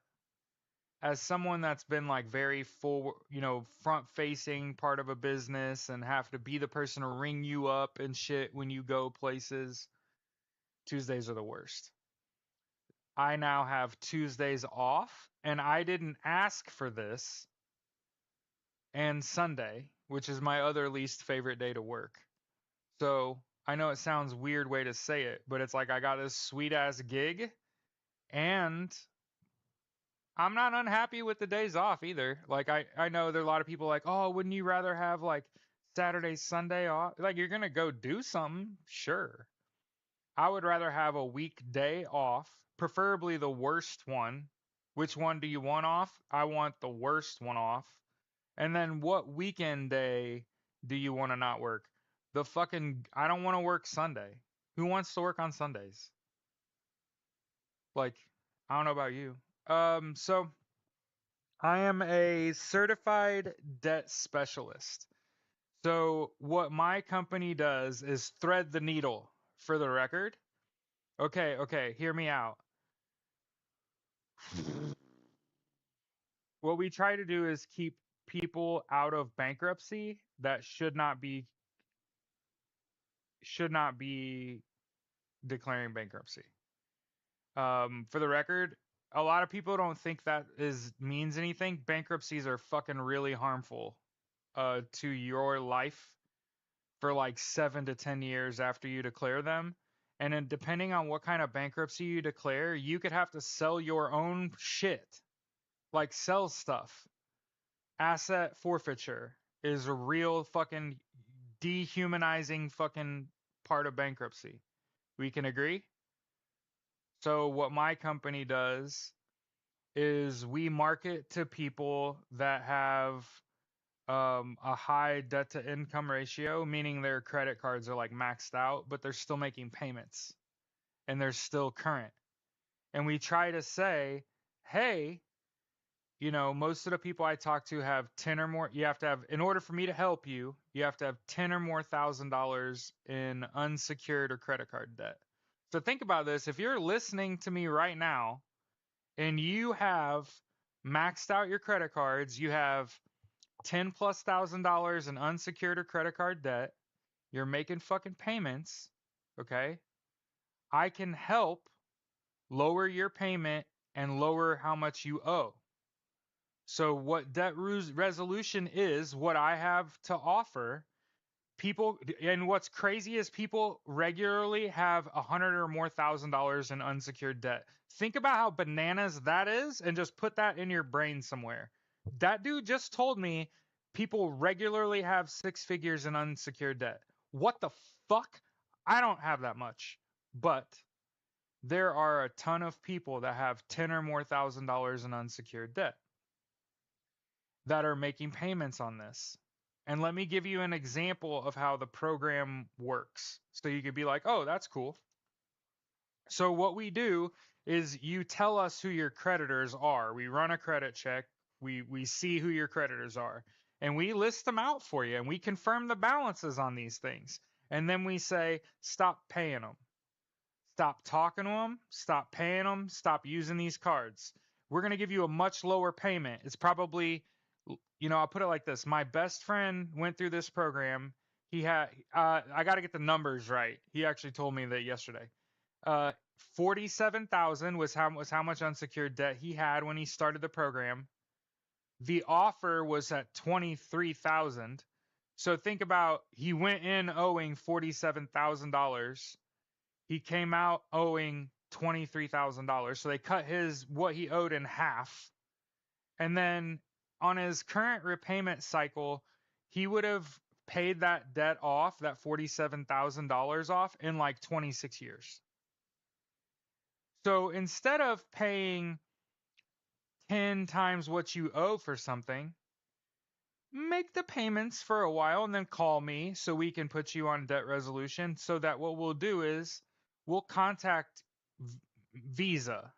as someone that's been like very full, front facing part of a business and have to be the person to ring you up and shit when you go places, Tuesdays are the worst. I now have Tuesdays off, and I didn't ask for this, and Sunday, which is my other least favorite day to work. So I know it sounds weird way to say it, but it's like I got this sweet ass gig, and I'm not unhappy with the days off either. Like I know there are a lot of people like, oh, wouldn't you rather have like Saturday, Sunday off? Like you're gonna go do something, sure. I would rather have a weekday off, preferably the worst one. Which one do you want off? I want the worst one off. And then what weekend day do you want to not work? The fucking I don't want to work Sunday. Who wants to work on Sundays? Like I don't know about you. So I am a certified debt specialist. So what my company does is thread the needle for the record. Okay, hear me out. What we try to do is keep people out of bankruptcy that should not be declaring bankruptcy. For the record, a lot of people don't think that is means anything. Bankruptcies are fucking really harmful to your life for like 7 to 10 years after you declare them. And then depending on what kind of bankruptcy you declare, you could have to sell your own shit, like sell stuff. Asset forfeiture is a real fucking dehumanizing fucking part of bankruptcy. We can agree? So what my company does is we market to people that have a high debt to income ratio, meaning their credit cards are like maxed out, but they're still making payments and they're still current. And we try to say, hey, most of the people I talk to have 10 or more. You have to have, in order for me to help you, you have to have 10 or more $1,000 in unsecured or credit card debt. So think about this. If you're listening to me right now and you have maxed out your credit cards, you have 10 plus $1,000 in unsecured or credit card debt, you're making fucking payments, okay? I can help lower your payment and lower how much you owe. So what debt resolution is, what I have to offer people, and what's crazy is people regularly have 100 or more $1,000 in unsecured debt. Think about how bananas that is and just put that in your brain somewhere. That dude just told me people regularly have 6 figures in unsecured debt. What the fuck? I don't have that much, but there are a ton of people that have 10 or more $1,000 in unsecured debt that are making payments on this. And let me give you an example of how the program works. So you could be like, oh, that's cool. So what we do is you tell us who your creditors are. We run a credit check. We see who your creditors are. And we list them out for you. And we confirm the balances on these things. And then we say, stop paying them. Stop talking to them. Stop paying them. Stop using these cards. We're going to give you a much lower payment. It's probably I'll put it like this. My best friend went through this program. He had, I got to get the numbers right. He actually told me that yesterday. Uh, 47,000 was how much unsecured debt he had when he started the program. The offer was at 23,000. So think about, he went in owing $47,000. He came out owing $23,000. So they cut what he owed in half. And then on his current repayment cycle, he would have paid that debt off, that $47,000 off in like 26 years. So instead of paying 10 times what you owe for something, make the payments for a while and then call me so we can put you on debt resolution. So that what we'll do is we'll contact Visa,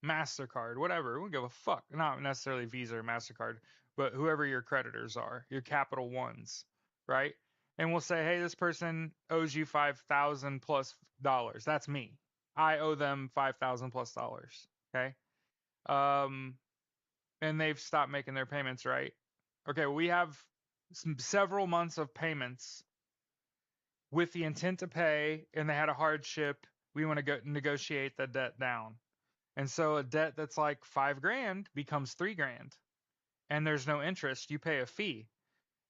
MasterCard, whatever. We don't give a fuck. Not necessarily Visa or MasterCard, but whoever your creditors are, your Capital Ones, right? And we'll say, hey, this person owes you $5,000 plus dollars. That's me. I owe them $5,000 plus dollars. Okay. Um, and they've stopped making their payments, right? Okay, we have several months of payments with the intent to pay, and they had a hardship. We want to go negotiate the debt down. And so a debt that's like 5 grand becomes 3 grand, and there's no interest. You pay a fee,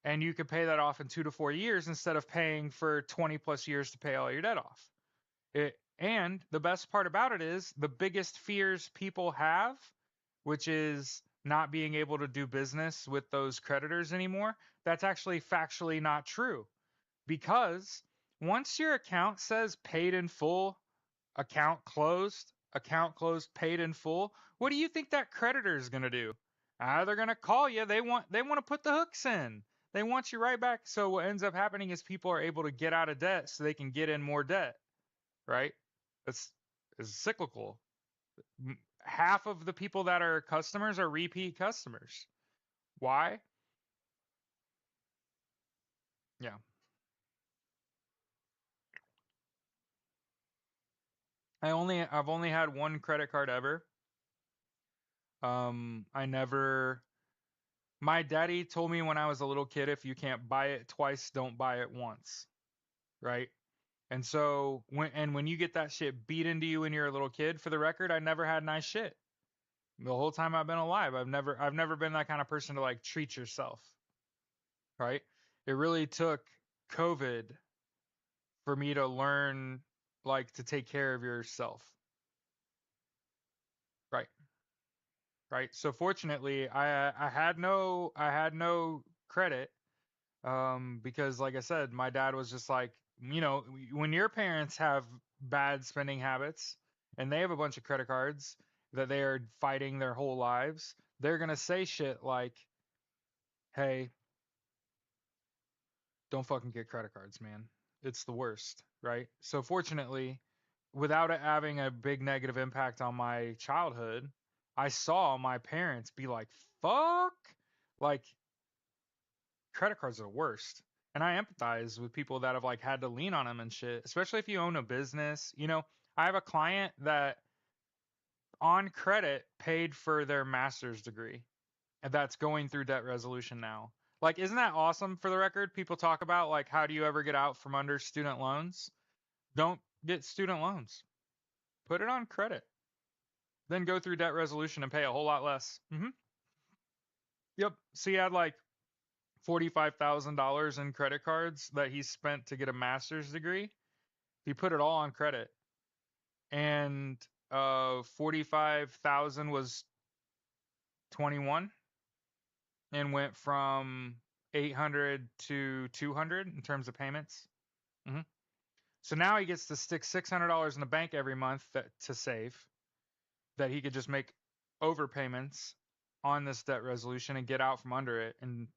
and you could pay that off in 2 to 4 years instead of paying for 20 plus years to pay all your debt off. And the best part about it is the biggest fears people have, which is not being able to do business with those creditors anymore. That's actually factually not true, because once your account says paid in full, account closed, paid in full, what do you think that creditor is going to do? They're going to call you. They want to put the hooks in. They want you right back. So what ends up happening is people are able to get out of debt so they can get in more debt, right? It's cyclical. Half of the people that are customers are repeat customers. Why? Yeah. I've only had one credit card ever. I never My daddy told me when I was a little kid, if you can't buy it twice, don't buy it once, right? And so when you get that shit beat into you when you're a little kid, for the record, I never had nice shit. The whole time I've been alive, I've never been that kind of person to like treat yourself, right? It really took COVID for me to learn like to take care of yourself. Right. Right. So fortunately, I had no credit, because like I said, my dad was just like, when your parents have bad spending habits and they have a bunch of credit cards that they are fighting their whole lives, they're going to say shit like, "Hey, don't fucking get credit cards, man. It's the worst," right? So fortunately, without it having a big negative impact on my childhood, I saw my parents be like, "Fuck." Like, credit cards are the worst. And I empathize with people that have like had to lean on them and shit, especially if you own a business. I have a client that on credit paid for their master's degree, and that's going through debt resolution now. Like, isn't that awesome? For the record, people talk about like, how do you ever get out from under student loans? Don't get student loans. Put it on credit. Then go through debt resolution and pay a whole lot less. Yep. So he had like $45,000 in credit cards that he spent to get a master's degree. He put it all on credit, and 45,000 was 21, and went from 800 to 200 in terms of payments. hmm So now he gets to stick $600 in the bank every month to save, that he could just make overpayments on this debt resolution and get out from under it in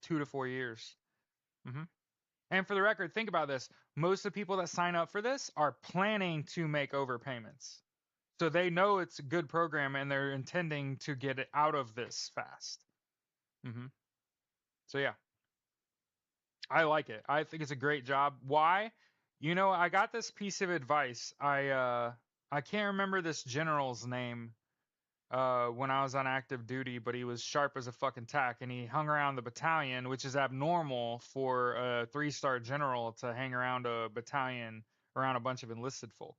2 to 4 years. hmm And for the record, think about this. Most of the people that sign up for this are planning to make overpayments. So they know it's a good program and they're intending to get it out of this fast. hmm So yeah, I like it. I think it's a great job. Why? I got this piece of advice. I can't remember this general's name. when I was on active duty, but he was sharp as a fucking tack, and he hung around the battalion, which is abnormal for a 3-star general to hang around a battalion around a bunch of enlisted folk.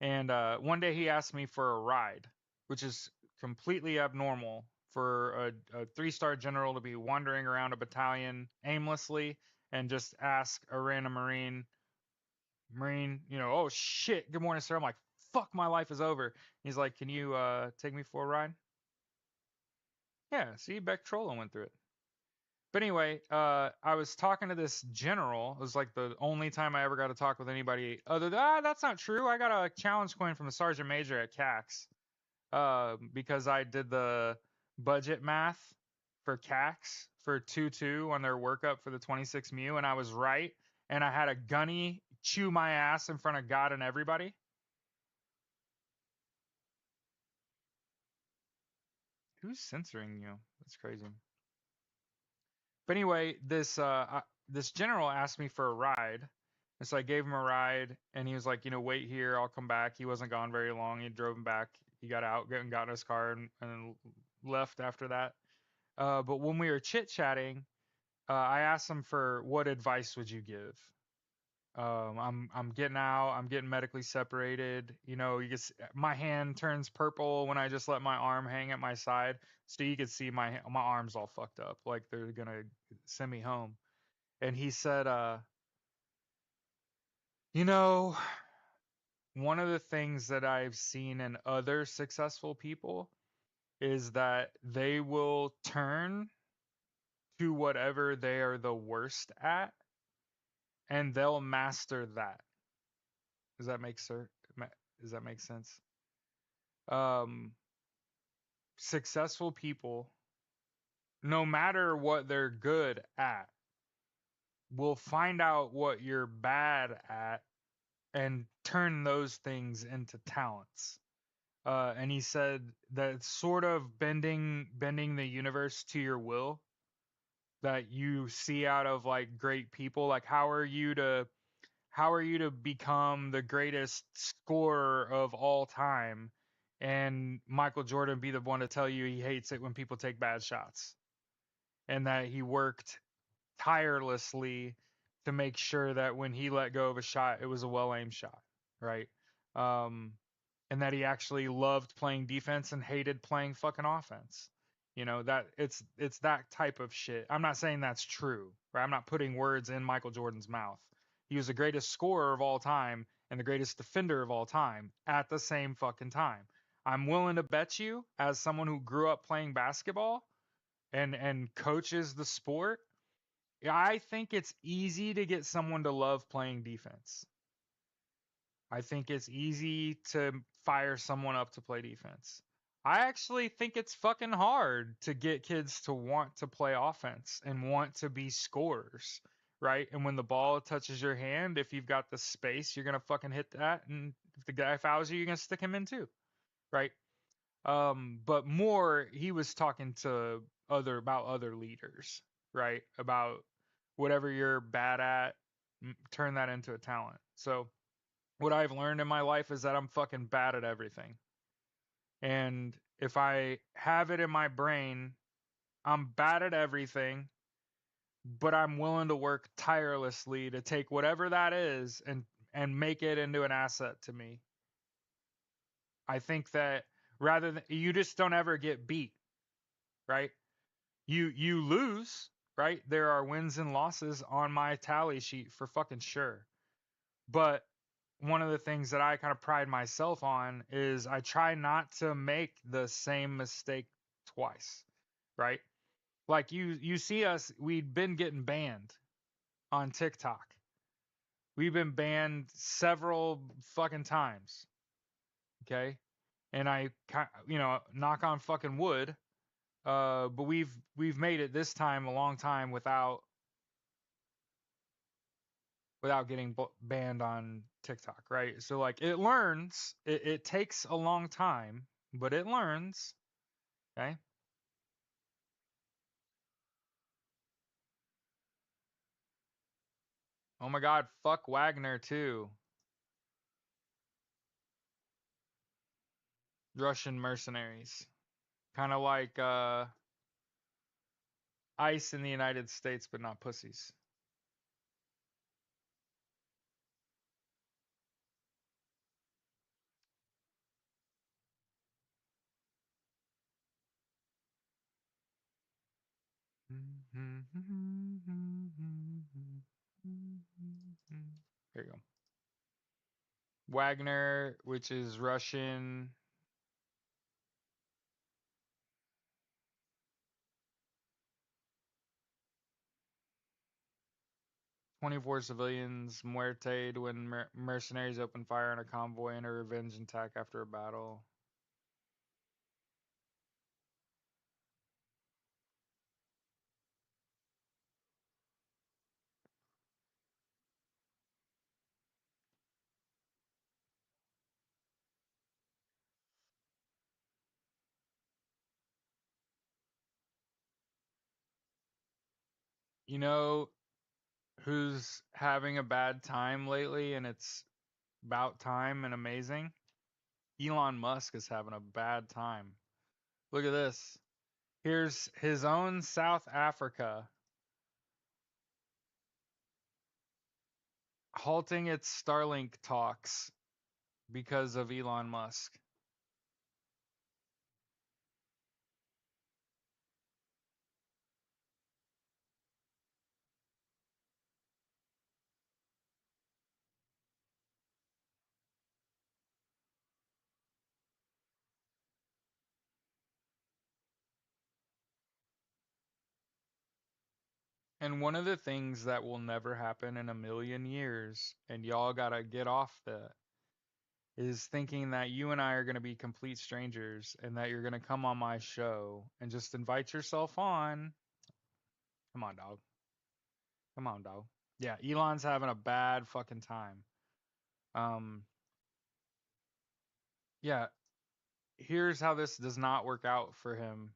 And one day he asked me for a ride, which is completely abnormal for a 3-star general to be wandering around a battalion aimlessly and just ask a random Marine, oh shit, good morning, sir. I'm like, fuck, my life is over. He's like, can you take me for a ride? Yeah, see, Beck Trollo went through it. But anyway, I was talking to this general. It was like the only time I ever got to talk with anybody other than, that's not true. I got a challenge coin from the sergeant major at CAX because I did the budget math for CAX for 2-2 on their workup for the 26 mu, and I was right. And I had a gunny chew my ass in front of God and everybody. Who's censoring you? That's crazy. But anyway, this general asked me for a ride, and so I gave him a ride, and he was like, wait here, I'll come back. He wasn't gone very long. He drove him back. He got out, and got in his car, and left after that. But when we were chit chatting, I asked him for what advice would you give? I'm getting out. I'm getting medically separated. You can my hand turns purple when I just let my arm hang at my side, so you could see my arms all fucked up, like they're gonna send me home. And he said, you know, one of the things that I've seen in other successful people is that they will turn to whatever they are the worst at, and they'll master that. Does that make sir? Does that make sense? Um, Successful people, no matter what they're good at, will find out what you're bad at and turn those things into talents. And he said that it's sort of bending the universe to your will that you see out of like great people. Like how are you to become the greatest scorer of all time, and Michael Jordan be the one to tell you he hates it when people take bad shots, and that he worked tirelessly to make sure that when he let go of a shot, it was a well aimed shot, right? Um, and that he actually loved playing defense and hated playing fucking offense. That it's that type of shit. I'm not saying that's true, right? I'm not putting words in Michael Jordan's mouth. He was the greatest scorer of all time and the greatest defender of all time at the same fucking time. I'm willing to bet you, as someone who grew up playing basketball and coaches the sport, I think it's easy to get someone to love playing defense. I think it's easy to fire someone up to play defense. I actually think it's fucking hard to get kids to want to play offense and want to be scorers, right? And when the ball touches your hand, if you've got the space, you're gonna fucking hit that, and if the guy fouls you, you're gonna stick him in too, right? But more, he was talking to other leaders, right? About whatever you're bad at, turn that into a talent. So what I've learned in my life is that I'm fucking bad at everything. And if I have it in my brain, I'm bad at everything, but I'm willing to work tirelessly to take whatever that is and make it into an asset to me. I think that rather than you just don't ever get beat, right? You lose, right? There are wins and losses on my tally sheet for fucking sure. But one of the things that I kind of pride myself on is I try not to make the same mistake twice, right? Like you see us, we've been getting banned on TikTok. We've been banned several fucking times, okay? And knock on fucking wood, but we've made it this time a long time without getting banned on TikTok, right? So like it learns, it takes a long time, but it learns. Okay. Oh my God, fuck Wagner too. Russian mercenaries. Kind of like ICE in the United States, but not pussies. There you go. Wagner, which is Russian. 24 civilians muerted when mercenaries opened fire on a convoy in a revenge attack after a battle. You know who's having a bad time lately and it's about time and amazing? Elon Musk is having a bad time. Look at this. Here's his own South Africa halting its Starlink talks because of Elon Musk. And one of the things that will never happen in a million years, and y'all gotta get off that, is thinking that you and I are gonna be complete strangers and that you're gonna come on my show and just invite yourself on. Come on, dog. Come on, dog. Yeah, Elon's having a bad fucking time. Um, yeah, here's how this does not work out for him.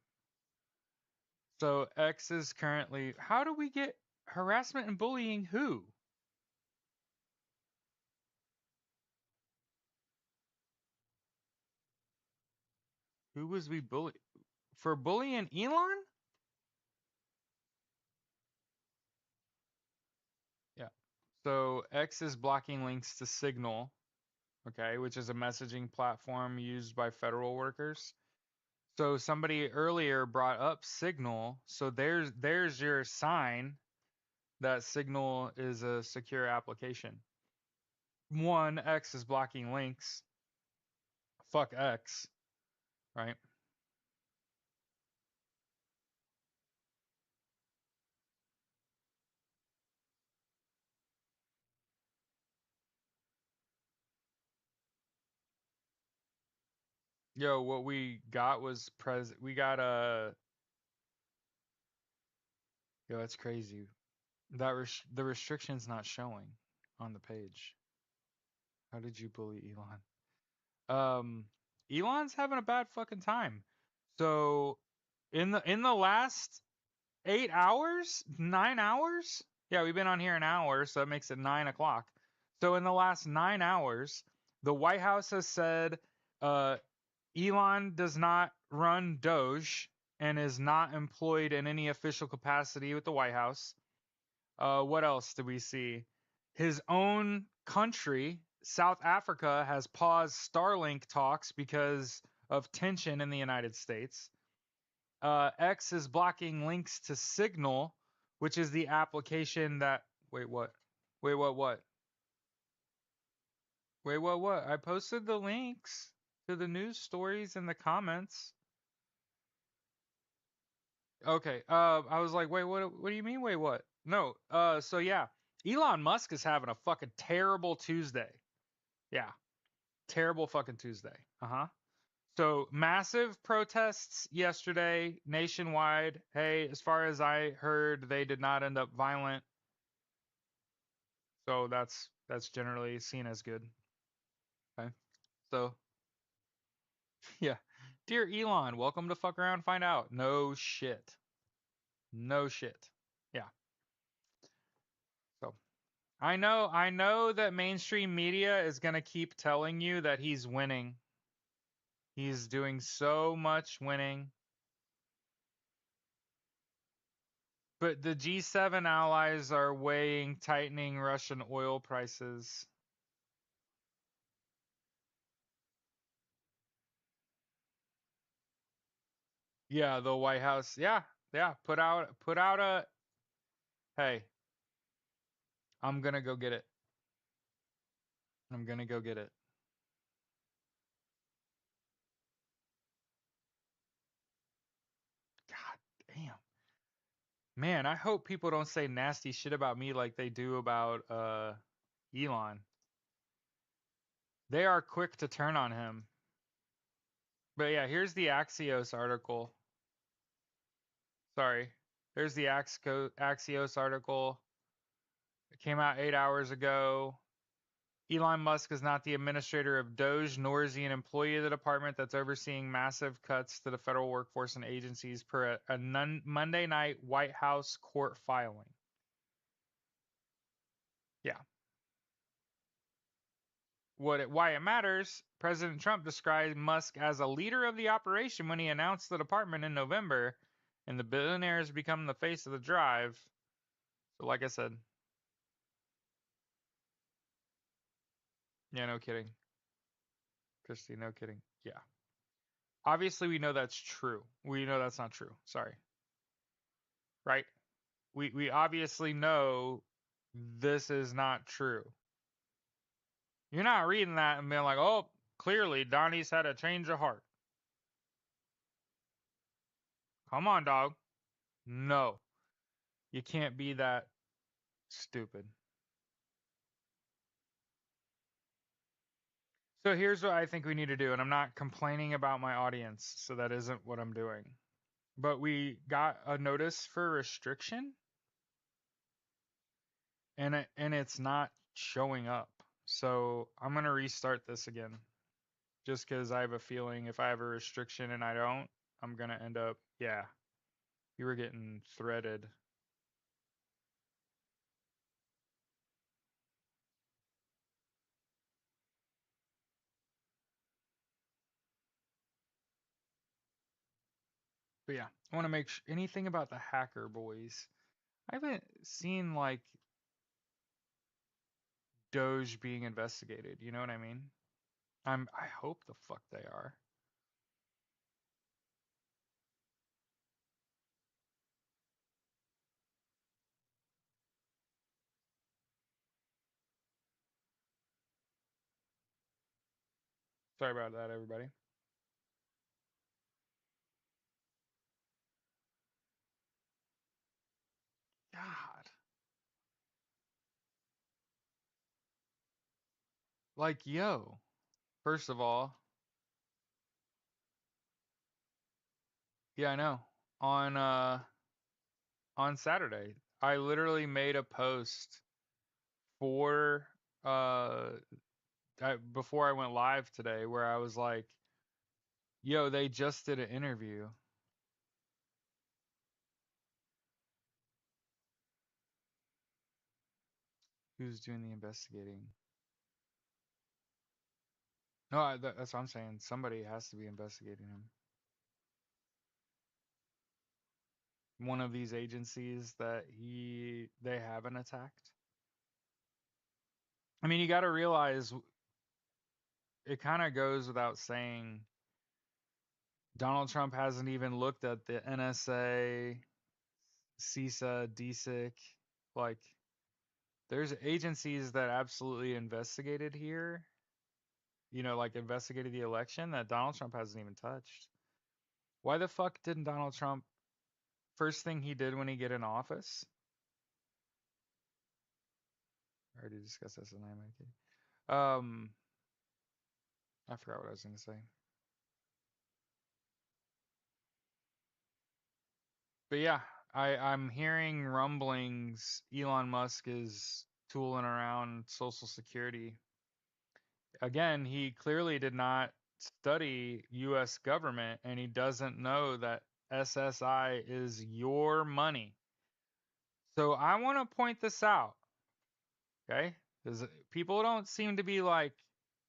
So X is currently. How do we get harassment and bullying? Who? Who was we bully for bullying Elon? Yeah. So X is blocking links to Signal, okay, which is a messaging platform used by federal workers. So somebody earlier brought up Signal, so there's your sign that Signal is a secure application. One, X is blocking links. Fuck X, right? Yo, what we got was we got a yo, that's crazy. That the restriction's not showing on the page. How did you bully Elon? Elon's having a bad fucking time. So in the last 8 hours, 9 hours, yeah, we've been on here an hour, so that makes it 9 o'clock. So in the last 9 hours, the White House has said Elon does not run Doge and is not employed in any official capacity with the White House. What else do we see? His own country, South Africa, has paused Starlink talks because of tension in the United States. X is blocking links to Signal, which is the application that. Wait, what? Wait, what? What? Wait, what? What? I posted the links to the news stories in the comments. Okay. I was like, wait, what? What do you mean? Wait, what? No. So yeah, Elon Musk is having a fucking terrible Tuesday. Yeah, terrible fucking Tuesday. Uh huh. So massive protests yesterday nationwide. Hey, as far as I heard, they did not end up violent. So that's generally seen as good. Okay. So yeah. Dear Elon, welcome to Fuck Around Find Out. No shit. No shit. Yeah. So I know that mainstream media is gonna keep telling you that he's winning. He's doing so much winning. But the G7 allies are weighing tightening Russian oil prices. Yeah, the White House. Yeah, yeah. Put out a. Hey, I'm gonna go get it. I'm gonna go get it. God damn. Man, I hope people don't say nasty shit about me like they do about Elon. They are quick to turn on him. But yeah, here's the Axios article. Sorry. There's the Axios article. It came out 8 hours ago. Elon Musk is not the administrator of Doge, nor is he an employee of the department that's overseeing massive cuts to the federal workforce and agencies per a Monday night White House court filing. Yeah. Why it matters, President Trump described Musk as a leader of the operation when he announced the department in November, and the billionaire has become the face of the drive. So like I said, yeah, no kidding. Christy, no kidding. Yeah. Obviously we know that's true. We know that's not true. Sorry. Right? We obviously know this is not true. You're not reading that and being like, oh, clearly Donnie's had a change of heart. Come on, dog. No. You can't be that stupid. So here's what I think we need to do, and I'm not complaining about my audience, so that isn't what I'm doing. But we got a notice for restriction, and it's not showing up. So I'm gonna restart this again, just because I have a feeling if I have a restriction and I don't, I'm gonna end up, yeah, you were getting threaded. But yeah, I want to make anything about the hacker boys. I haven't seen like Doge being investigated. You know what I mean? I hope the fuck they are. Sorry about that, everybody. God. Like, yo. First of all, yeah, I know. On on Saturday, I literally made a post for before I went live today where I was like, yo, they just did an interview. Who's doing the investigating? No, that's what I'm saying. Somebody has to be investigating him. One of these agencies that they haven't attacked. I mean, you got to realize it kind of goes without saying. Donald Trump hasn't even looked at the NSA, CISA, DSIC. Like, there's agencies that absolutely investigated here. Like investigated the election that Donald Trump hasn't even touched. Why the fuck didn't Donald Trump first thing he did when he get in office? I already discussed this in IMAK. I forgot what I was gonna say. But yeah, I'm hearing rumblings Elon Musk is tooling around Social Security. Again, he clearly did not study US government and he doesn't know that SSI is your money. So I want to point this out, okay? Because people don't seem to be like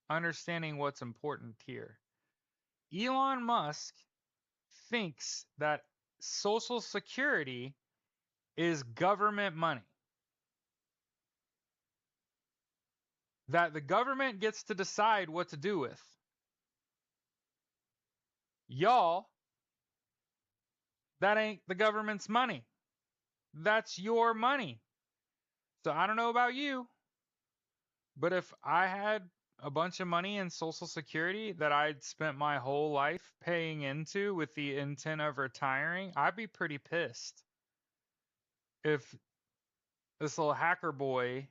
understanding what's important here. Elon Musk thinks that Social Security is government money. That the government gets to decide what to do with. Y'all, that ain't the government's money. That's your money. So I don't know about you, but if I had a bunch of money in Social Security that I'd spent my whole life paying into with the intent of retiring, I'd be pretty pissed if this little hacker boy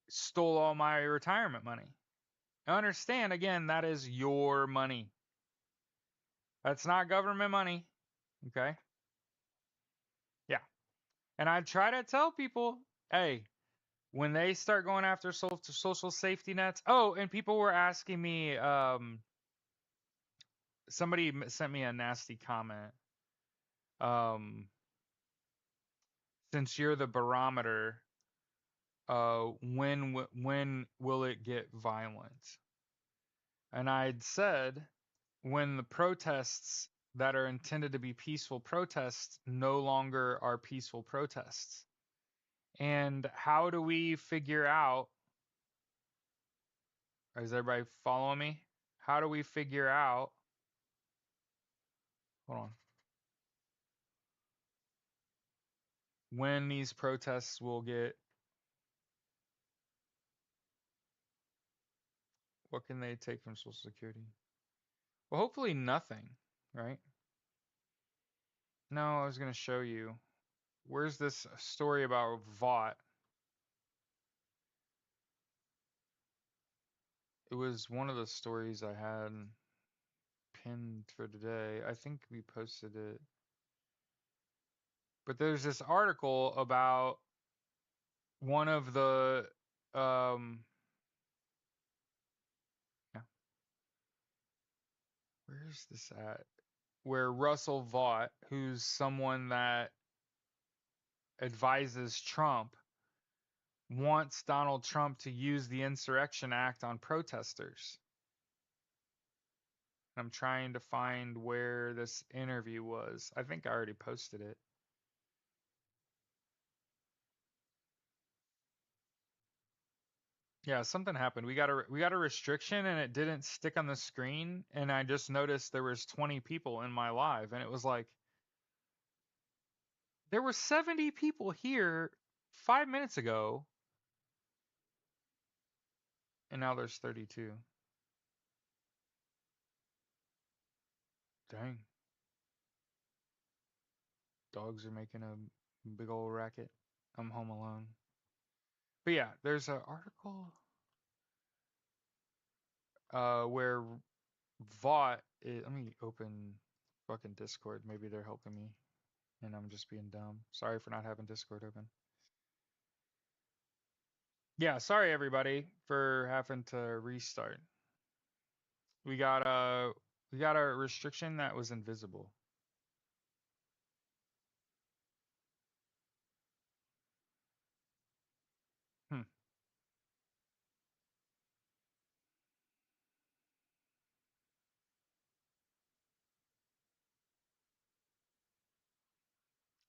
stole all my retirement money. I understand, again, that is your money. That's not government money. Okay? Yeah. And I try to tell people, hey, when they start going after social safety nets. Oh, and people were asking me, somebody sent me a nasty comment. Since you're the barometer, when will it get violent? And I'd said when the protests that are intended to be peaceful protests no longer are peaceful protests. And how do we figure out, is everybody following me? How do we figure out, hold on, when these protests will get, what can they take from Social Security? Well, hopefully nothing, right? No, I was going to show you. Where's this story about Vought? It was one of the stories I had pinned for today. I think we posted it. But there's this article about one of the yeah, where's this at? Where Russell Vought, who's someone that advises Trump, wants Donald Trump to use the Insurrection Act on protesters. I'm trying to find where this interview was. I think I already posted it. Yeah, something happened. We got a restriction and it didn't stick on the screen, and I just noticed there was 20 people in my live, and it was like there were 70 people here 5 minutes ago, and now there's 32. Dang. Dogs are making a big old racket. I'm home alone. But yeah, there's an article where Vought is, let me open fucking Discord. Maybe they're helping me and I'm just being dumb. Sorry for not having Discord open. Yeah, sorry everybody for having to restart. We got a we got a restriction that was invisible. Hmm.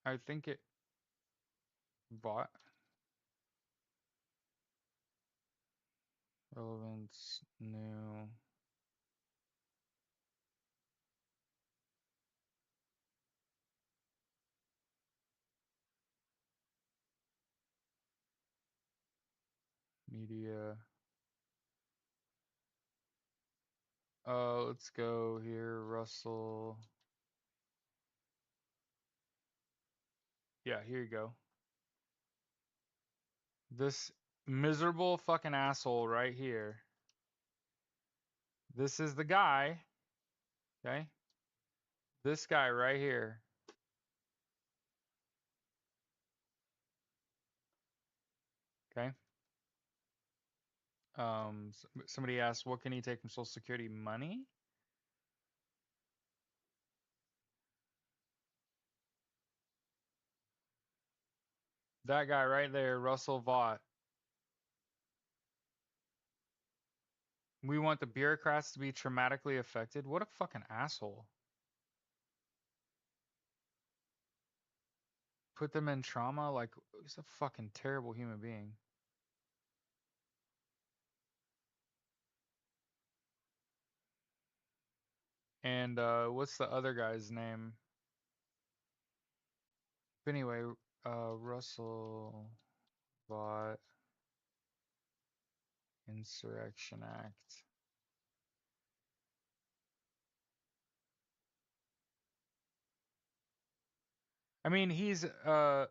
I think it bought relevance new media. Let's go here, Russell. Yeah, here you go. This miserable fucking asshole right here. This is the guy, okay? This guy right here. Okay? Somebody asked, what can he take from Social Security? Money? That guy right there, Russell Vought. We want the bureaucrats to be traumatically affected. What a fucking asshole. Put them in trauma? Like, he's a fucking terrible human being. And what's the other guy's name? But anyway, Russell Vought Insurrection Act. I mean, he's oh man,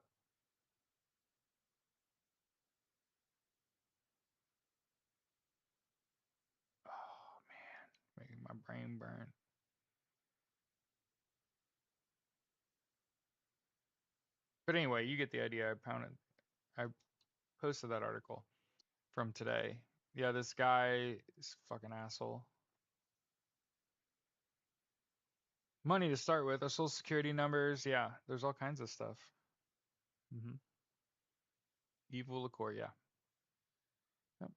making my brain burn. But anyway, you get the idea. I posted that article from today. Yeah, this guy is a fucking asshole. Money to start with, our social security numbers. Yeah, there's all kinds of stuff. Evil liqueur. Yeah. Yep.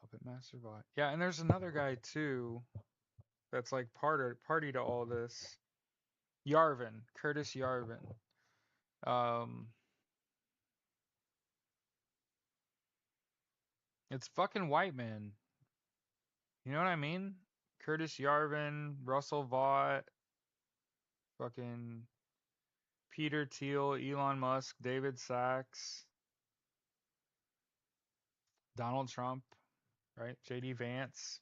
Puppet Master Bot. Yeah, and there's another guy too that's like party to all this. Yarvin, Curtis Yarvin. Um, it's fucking white men. You know what I mean? Curtis Yarvin, Russell Vought, fucking Peter Thiel, Elon Musk, David Sachs, Donald Trump, right? JD Vance.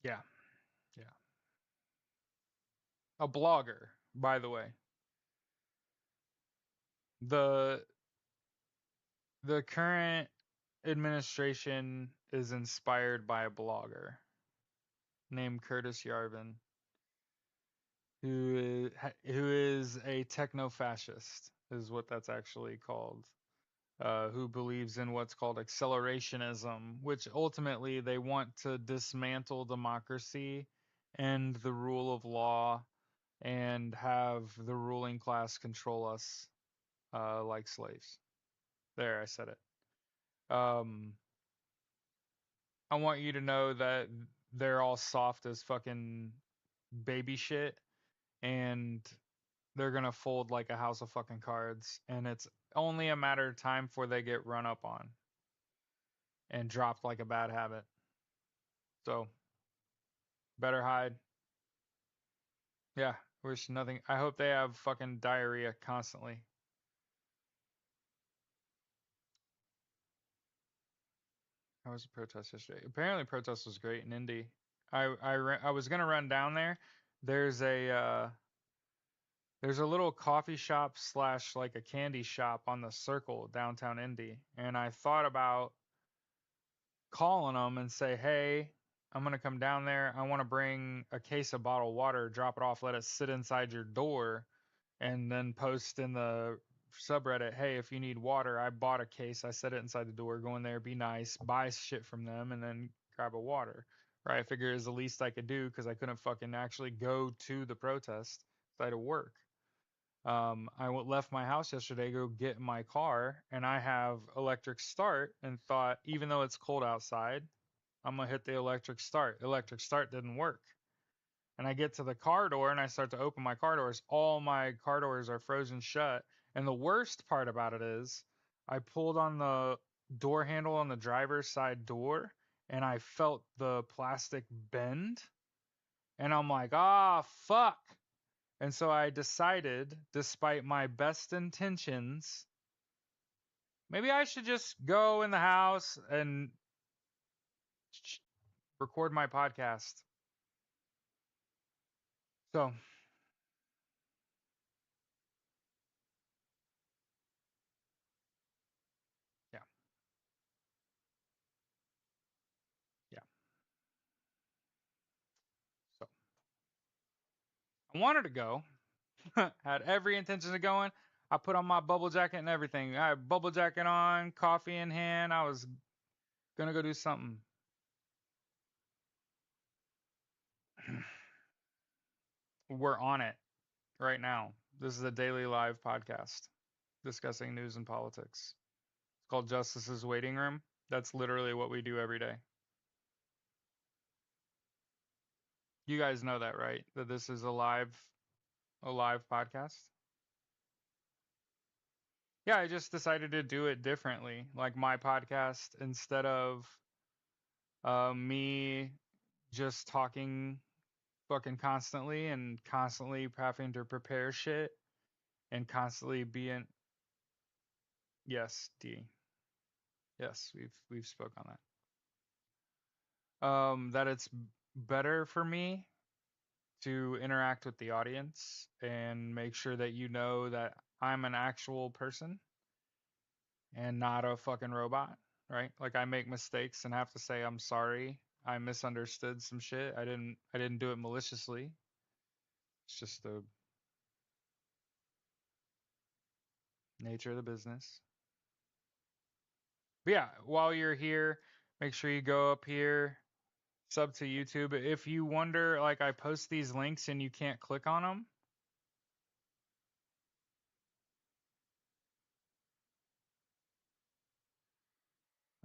Yeah, yeah. A blogger, by the way. The the current administration is inspired by a blogger named Curtis Yarvin, who is a techno fascist, is what that's actually called. Who believes in what's called accelerationism, which ultimately they want to dismantle democracy and the rule of law and have the ruling class control us like slaves. There, I said it. I want you to know that they're all soft as fucking baby shit, and they're gonna fold like a house of fucking cards, and it's only a matter of time before they get run up on and dropped like a bad habit. So better hide. Yeah, wish nothing. I hope they have fucking diarrhea constantly. How was the protest yesterday? Apparently, protest was great in Indy. I was gonna run down there. There's a there's a little coffee shop slash like a candy shop on the Circle downtown Indy, and I thought about calling them and say, hey, I'm gonna come down there. I want to bring a case of bottled water, drop it off, let it sit inside your door, and then post in the subreddit, hey, if you need water, I bought a case, I set it inside the door, go in there, be nice, buy shit from them, and then grab a water. Right? I figure is the least I could do because I couldn't fucking actually go to the protest. So I had to work. Left my house yesterday, go get in my car, and I have electric start, and thought, even though it's cold outside, I'm gonna hit the electric start. Electric start didn't work. And I get to the car door and I start to open my car doors. All my car doors are frozen shut. And the worst part about it is I pulled on the door handle on the driver's side door and I felt the plastic bend. And I'm like, ah, fuck. And so I decided, despite my best intentions, maybe I should just go in the house and record my podcast. So, yeah, yeah. So I wanted to go. Had every intention of going. I put on my bubble jacket and everything. I had bubble jacket on, coffee in hand. I was gonna go do something. We're on it right now. This is a daily live podcast discussing news and politics. It's called Justice's Waiting Room. That's literally what we do every day. You guys know that, right? That this is a live podcast. Yeah, I just decided to do it differently. Like my podcast, instead of me just talking fucking constantly and constantly having to prepare shit and constantly being, yes, D. Yes, we've spoke on that. That it's better for me to interact with the audience and make sure that you know that I'm an actual person and not a fucking robot, right? Like I make mistakes and have to say I'm sorry. I misunderstood some shit. I didn't do it maliciously. It's just the nature of the business. But yeah, while you're here, make sure you go up here, sub to YouTube. If you wonder, like I post these links and you can't click on them,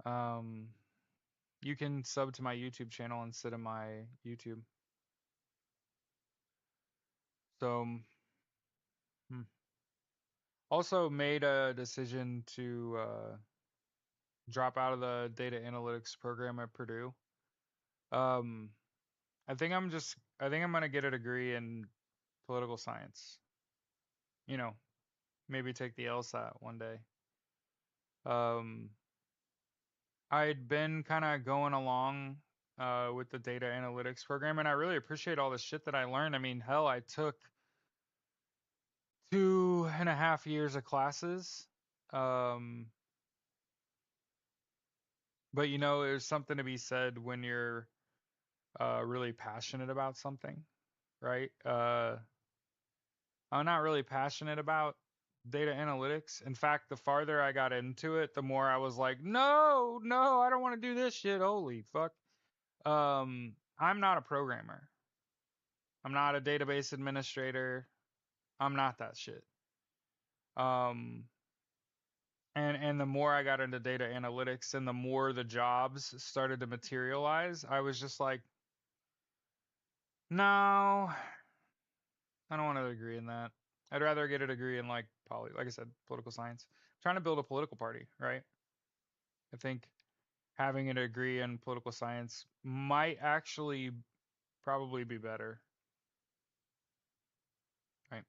um, you can sub to my YouTube channel instead of my YouTube. So, hmm. Also made a decision to drop out of the data analytics program at Purdue. Um, I think I'm gonna get a degree in political science. You know, maybe take the LSAT one day. Um, I'd been kind of going along with the data analytics program, and I really appreciate all the shit that I learned. I mean, hell, I took 2.5 years of classes. Um, but there's something to be said when you're really passionate about something, right? I'm not really passionate about data analytics. In fact, the farther I got into it, the more I was like, no, no, I don't want to do this shit. Holy fuck. I'm not a programmer. I'm not a database administrator. I'm not that shit. Um, and the more I got into data analytics and the more the jobs started to materialize, I was just like, no, I don't want a degree in that. I'd rather get a degree in like I said, political science. I'm trying to build a political party, right? I think having a degree in political science might actually probably be better, right?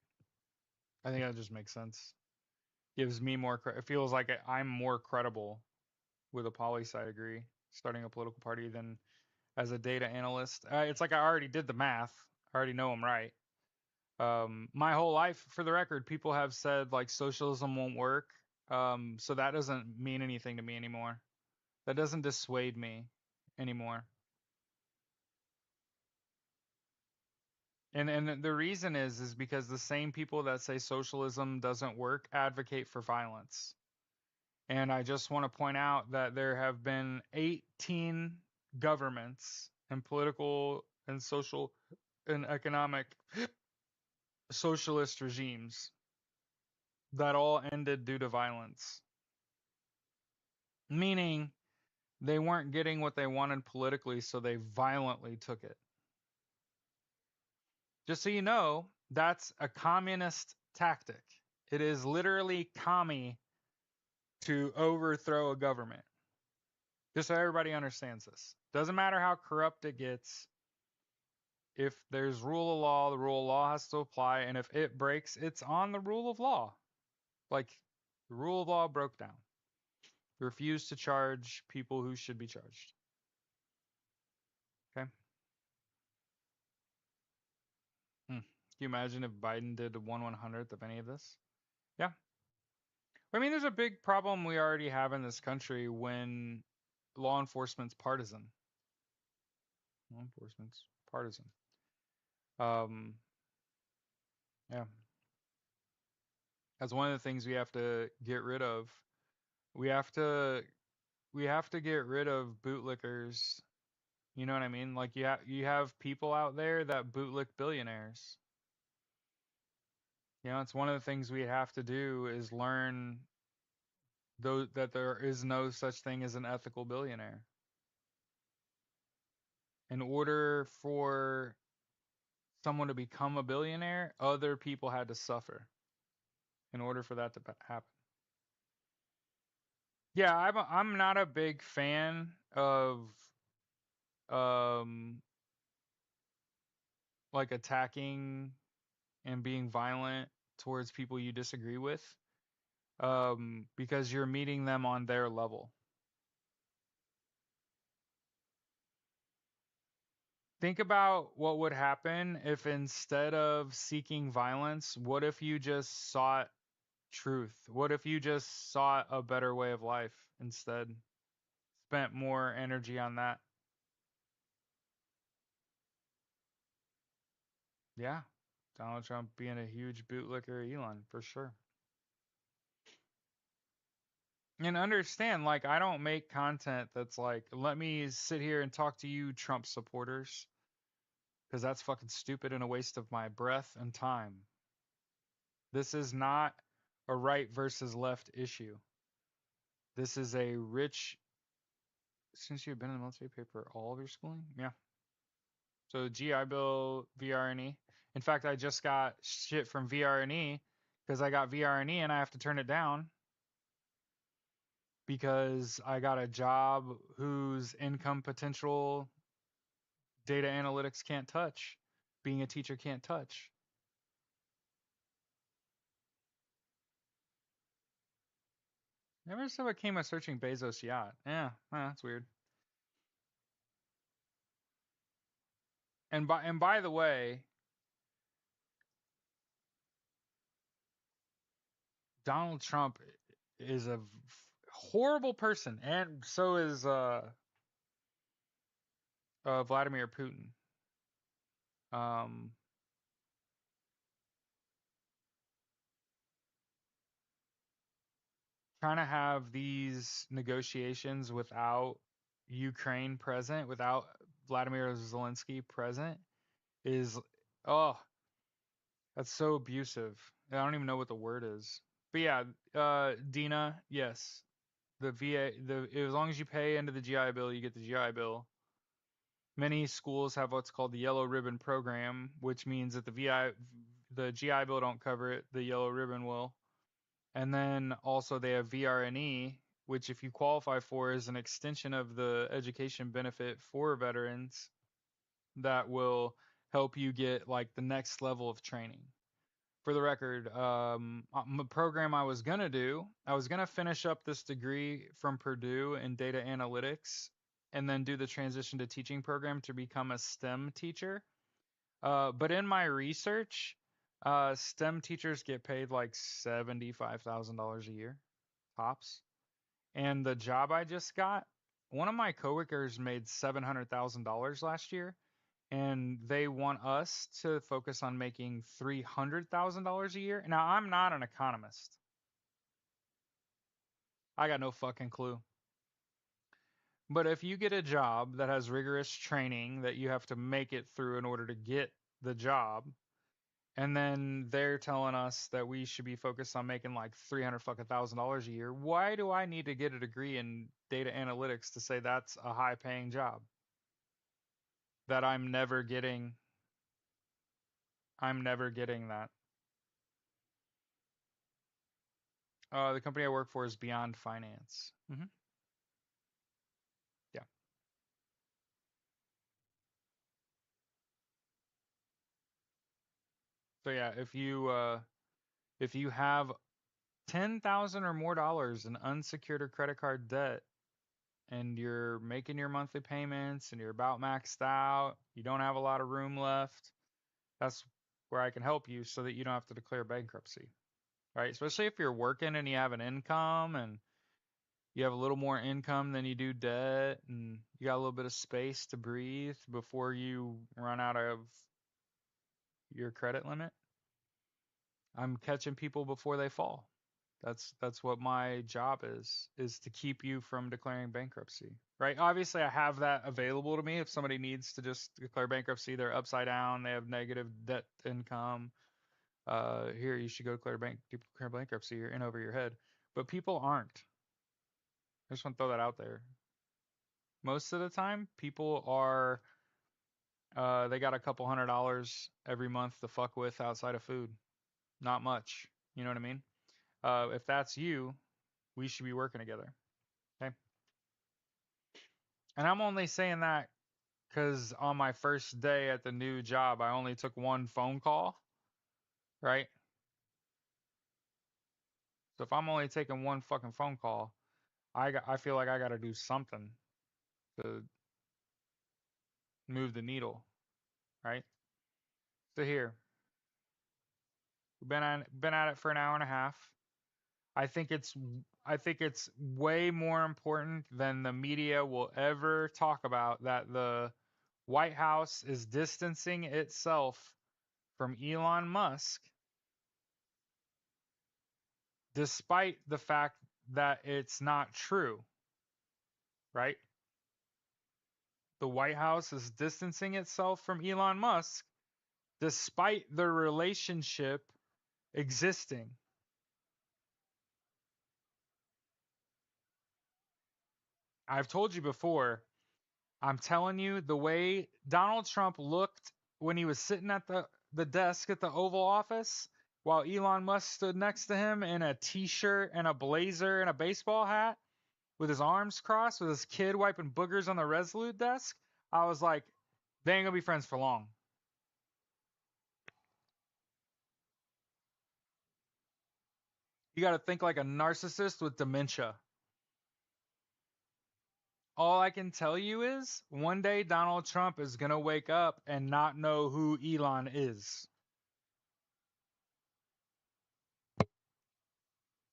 I think that just makes sense. Gives me more. It feels like I'm more credible with a poli sci degree starting a political party than as a data analyst. It's like I already did the math. I already know I'm right. My whole life, for the record, people have said like socialism won't work. So that doesn't mean anything to me anymore. That doesn't dissuade me anymore. And the reason is because the same people that say socialism doesn't work advocate for violence. And I just want to point out that there have been 18 governments and political and social and economic socialist regimes that all ended due to violence. Meaning they weren't getting what they wanted politically, so they violently took it. Just so you know, that's a communist tactic. It is literally commie to overthrow a government. Just so everybody understands this. Doesn't matter how corrupt it gets. If there's rule of law, the rule of law has to apply. And if it breaks, it's on the rule of law. Like the rule of law broke down. Refused to charge people who should be charged. Okay. Can you imagine if Biden did 1/100th of any of this? Yeah. I mean, there's a big problem we already have in this country when law enforcement's partisan. Law enforcement's partisan. Um, yeah. That's one of the things we have to get rid of. We have to we have to get rid of bootlickers. You know what I mean? Like you have people out there that bootlick billionaires. You know, it's one of the things we have to do is learn though that there is no such thing as an ethical billionaire. In order for someone to become a billionaire, other people had to suffer in order for that to happen. Yeah, I'm not a big fan of um like attacking and being violent towards people you disagree with because you're meeting them on their level. Think about what would happen if instead of seeking violence, what if you just sought truth? What if you just sought a better way of life instead? Spent more energy on that. Yeah. Donald Trump being a huge bootlicker, Elon, for sure. And understand, like, I don't make content that's like, let me sit here and talk to you, Trump supporters, because that's fucking stupid and a waste of my breath and time. This is not a right versus left issue. This is a rich, since you've been in the military, pay for all of your schooling? Yeah. So GI Bill, VRNE. In fact, I just got shit from VRNE because I got VRNE and I have to turn it down because I got a job whose income potential data analytics can't touch, being a teacher can't touch. Never said what came of searching Bezos' yacht. Yeah, that's weird. And by the way, Donald Trump is a horrible person, and so is Vladimir Putin. Um, Trying to have these negotiations without Ukraine present, without Vladimir Zelensky present, is oh, that's so abusive. I don't even know what the word is. But yeah, Dina, yes, the VA, as long as you pay into the GI Bill, you get the GI Bill. Many schools have what's called the Yellow Ribbon Program, which means that the GI Bill don't cover it, the Yellow Ribbon will. And then also they have VRNE, which if you qualify for is an extension of the education benefit for veterans that will help you get like the next level of training. For the record, a program I was gonna do, I was gonna finish up this degree from Purdue in data analytics, and then do the transition to teaching program to become a STEM teacher. But in my research, STEM teachers get paid like $75,000 a year, tops. And the job I just got, one of my coworkers made $700,000 last year, and they want us to focus on making $300,000 a year. Now, I'm not an economist. I got no fucking clue. But if you get a job that has rigorous training that you have to make it through in order to get the job, and then they're telling us that we should be focused on making like $300,000 a year, why do I need to get a degree in data analytics to say that's a high paying job that I'm never getting that. The company I work for is Beyond Finance. Yeah. So yeah, if you have 10,000 or more dollars in unsecured or credit card debt and you're making your monthly payments and you're about maxed out, you don't have a lot of room left, that's where I can help you so that you don't have to declare bankruptcy, right? Especially if you're working and you have an income and you have a little more income than you do debt and you got a little bit of space to breathe before you run out of your credit limit. I'm catching people before they fall. That's what my job is to keep you from declaring bankruptcy. Right? Obviously, I have that available to me if somebody needs to just declare bankruptcy. They're upside down. They have negative debt income. Here you should go declare bankruptcy. You're in over your head. But people aren't. I just want to throw that out there. Most of the time, people are they got a couple $100 every month to fuck with outside of food. Not much. You know what I mean? If that's you, we should be working together. Okay. And I'm only saying that because on my first day at the new job, I only took one phone call, right? So if I'm only taking one fucking phone call, I feel like I got to do something to move the needle, right? So here, we've been at it for an hour and a half. I think it's I think it's way more important than the media will ever talk about that the White House is distancing itself from Elon Musk despite the fact that it's not true, right? The White House is distancing itself from Elon Musk despite the relationship existing. I've told you before, I'm telling you, the way Donald Trump looked when he was sitting at the desk at the Oval Office while Elon Musk stood next to him in a t shirt and a blazer and a baseball hat with his arms crossed, with his kid wiping boogers on the Resolute desk, I was like, they ain't gonna be friends for long. You gotta think like a narcissist with dementia. All I can tell you is one day Donald Trump is gonna wake up and not know who Elon is.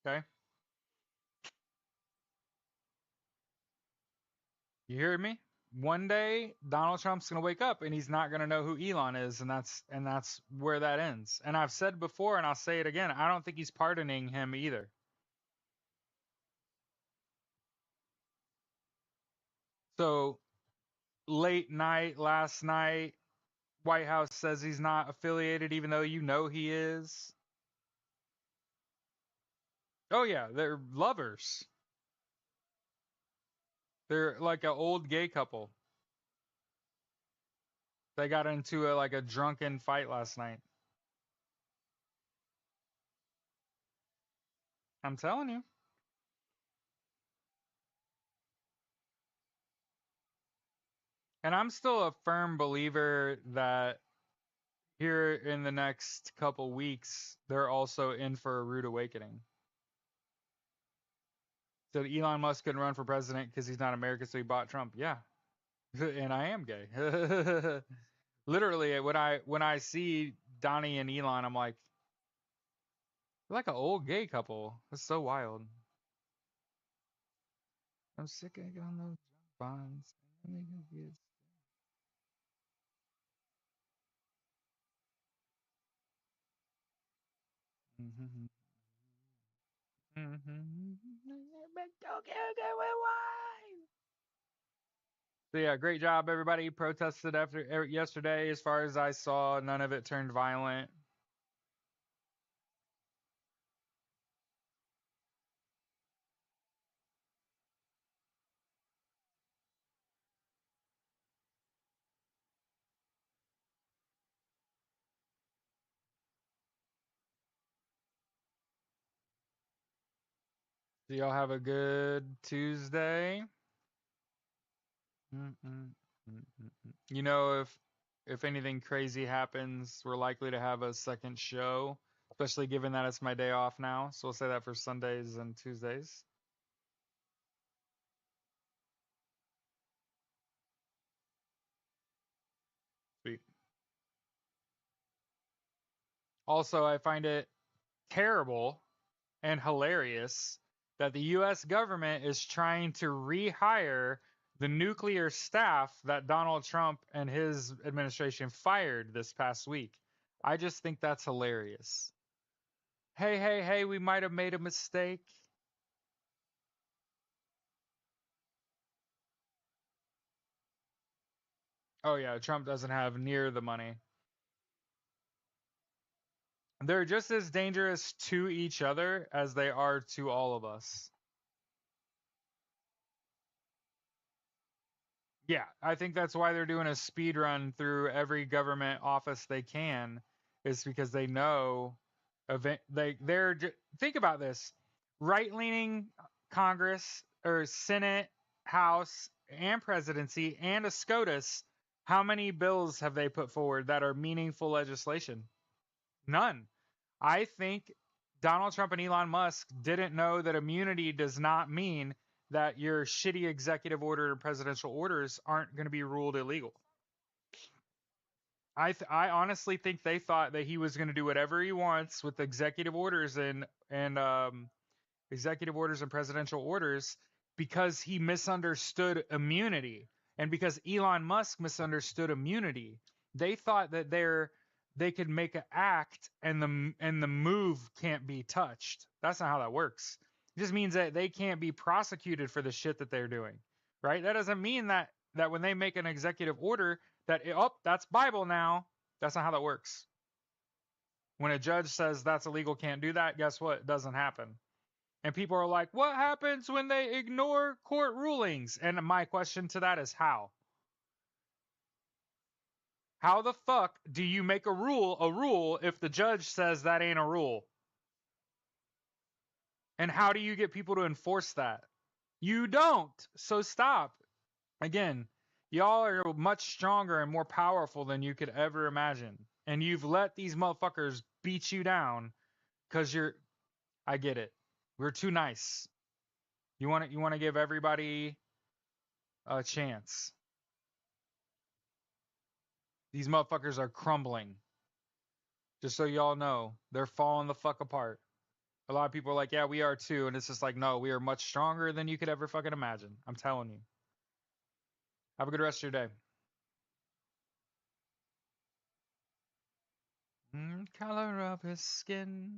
Okay? You hear me? One day Donald Trump's gonna wake up and he's not gonna know who Elon is, and that's where that ends. And I've said before and I'll say it again, I don't think he's pardoning him either. So late night last night, White House says he's not affiliated even though you know he is. Oh yeah, they're lovers. They're like an old gay couple. They got into a drunken fight last night. I'm telling you. And I'm still a firm believer that here in the next couple weeks, they're also in for a rude awakening. So Elon Musk couldn't run for president because he's not American, so he bought Trump. Yeah, and I am gay. Literally, when I see Donnie and Elon, I'm like, they're like an old gay couple. That's so wild. I'm sick of on those bonds. So yeah, great job, everybody. Protested after yesterday. As far as I saw, none of it turned violent. So y'all have a good Tuesday. You know, if anything crazy happens, we're likely to have a second show, especially given that it's my day off now. So we'll say that for Sundays and Tuesdays. Sweet. Also, I find it terrible and hilarious that the US government is trying to rehire the nuclear staff that Donald Trump and his administration fired this past week. I just think that's hilarious. Hey, hey, hey, we might have made a mistake. Oh, yeah, Trump doesn't have near the money. They're just as dangerous to each other as they are to all of us. Yeah, I think that's why they're doing a speed run through every government office they can, is because they know think about this. Right-leaning Congress or Senate, House, and presidency and a SCOTUS, how many bills have they put forward that are meaningful legislation? None. I think Donald Trump and Elon Musk didn't know that immunity does not mean that your shitty executive order and presidential orders aren't going to be ruled illegal. I honestly think they thought that he was going to do whatever he wants with executive orders and executive orders and presidential orders because he misunderstood immunity and because Elon Musk misunderstood immunity. They thought that they could make an act and the move can't be touched. That's not how that works. It just means that they can't be prosecuted for the shit that they're doing. Right? That doesn't mean that when they make an executive order oh, that's Bible now. That's not how that works. When a judge says that's illegal, can't do that, guess what? It doesn't happen. And people are like, what happens when they ignore court rulings? And my question to that is how? How the fuck do you make a rule if the judge says that ain't a rule? And how do you get people to enforce that? You don't. So stop. Again, y'all are much stronger and more powerful than you could ever imagine. And you've let these motherfuckers beat you down because I get it. We're too nice. You want to give everybody a chance. These motherfuckers are crumbling. Just so y'all know, they're falling the fuck apart. A lot of people are like, yeah, we are too. And it's just like, no, we are much stronger than you could ever fucking imagine. I'm telling you. Have a good rest of your day. Color of his skin.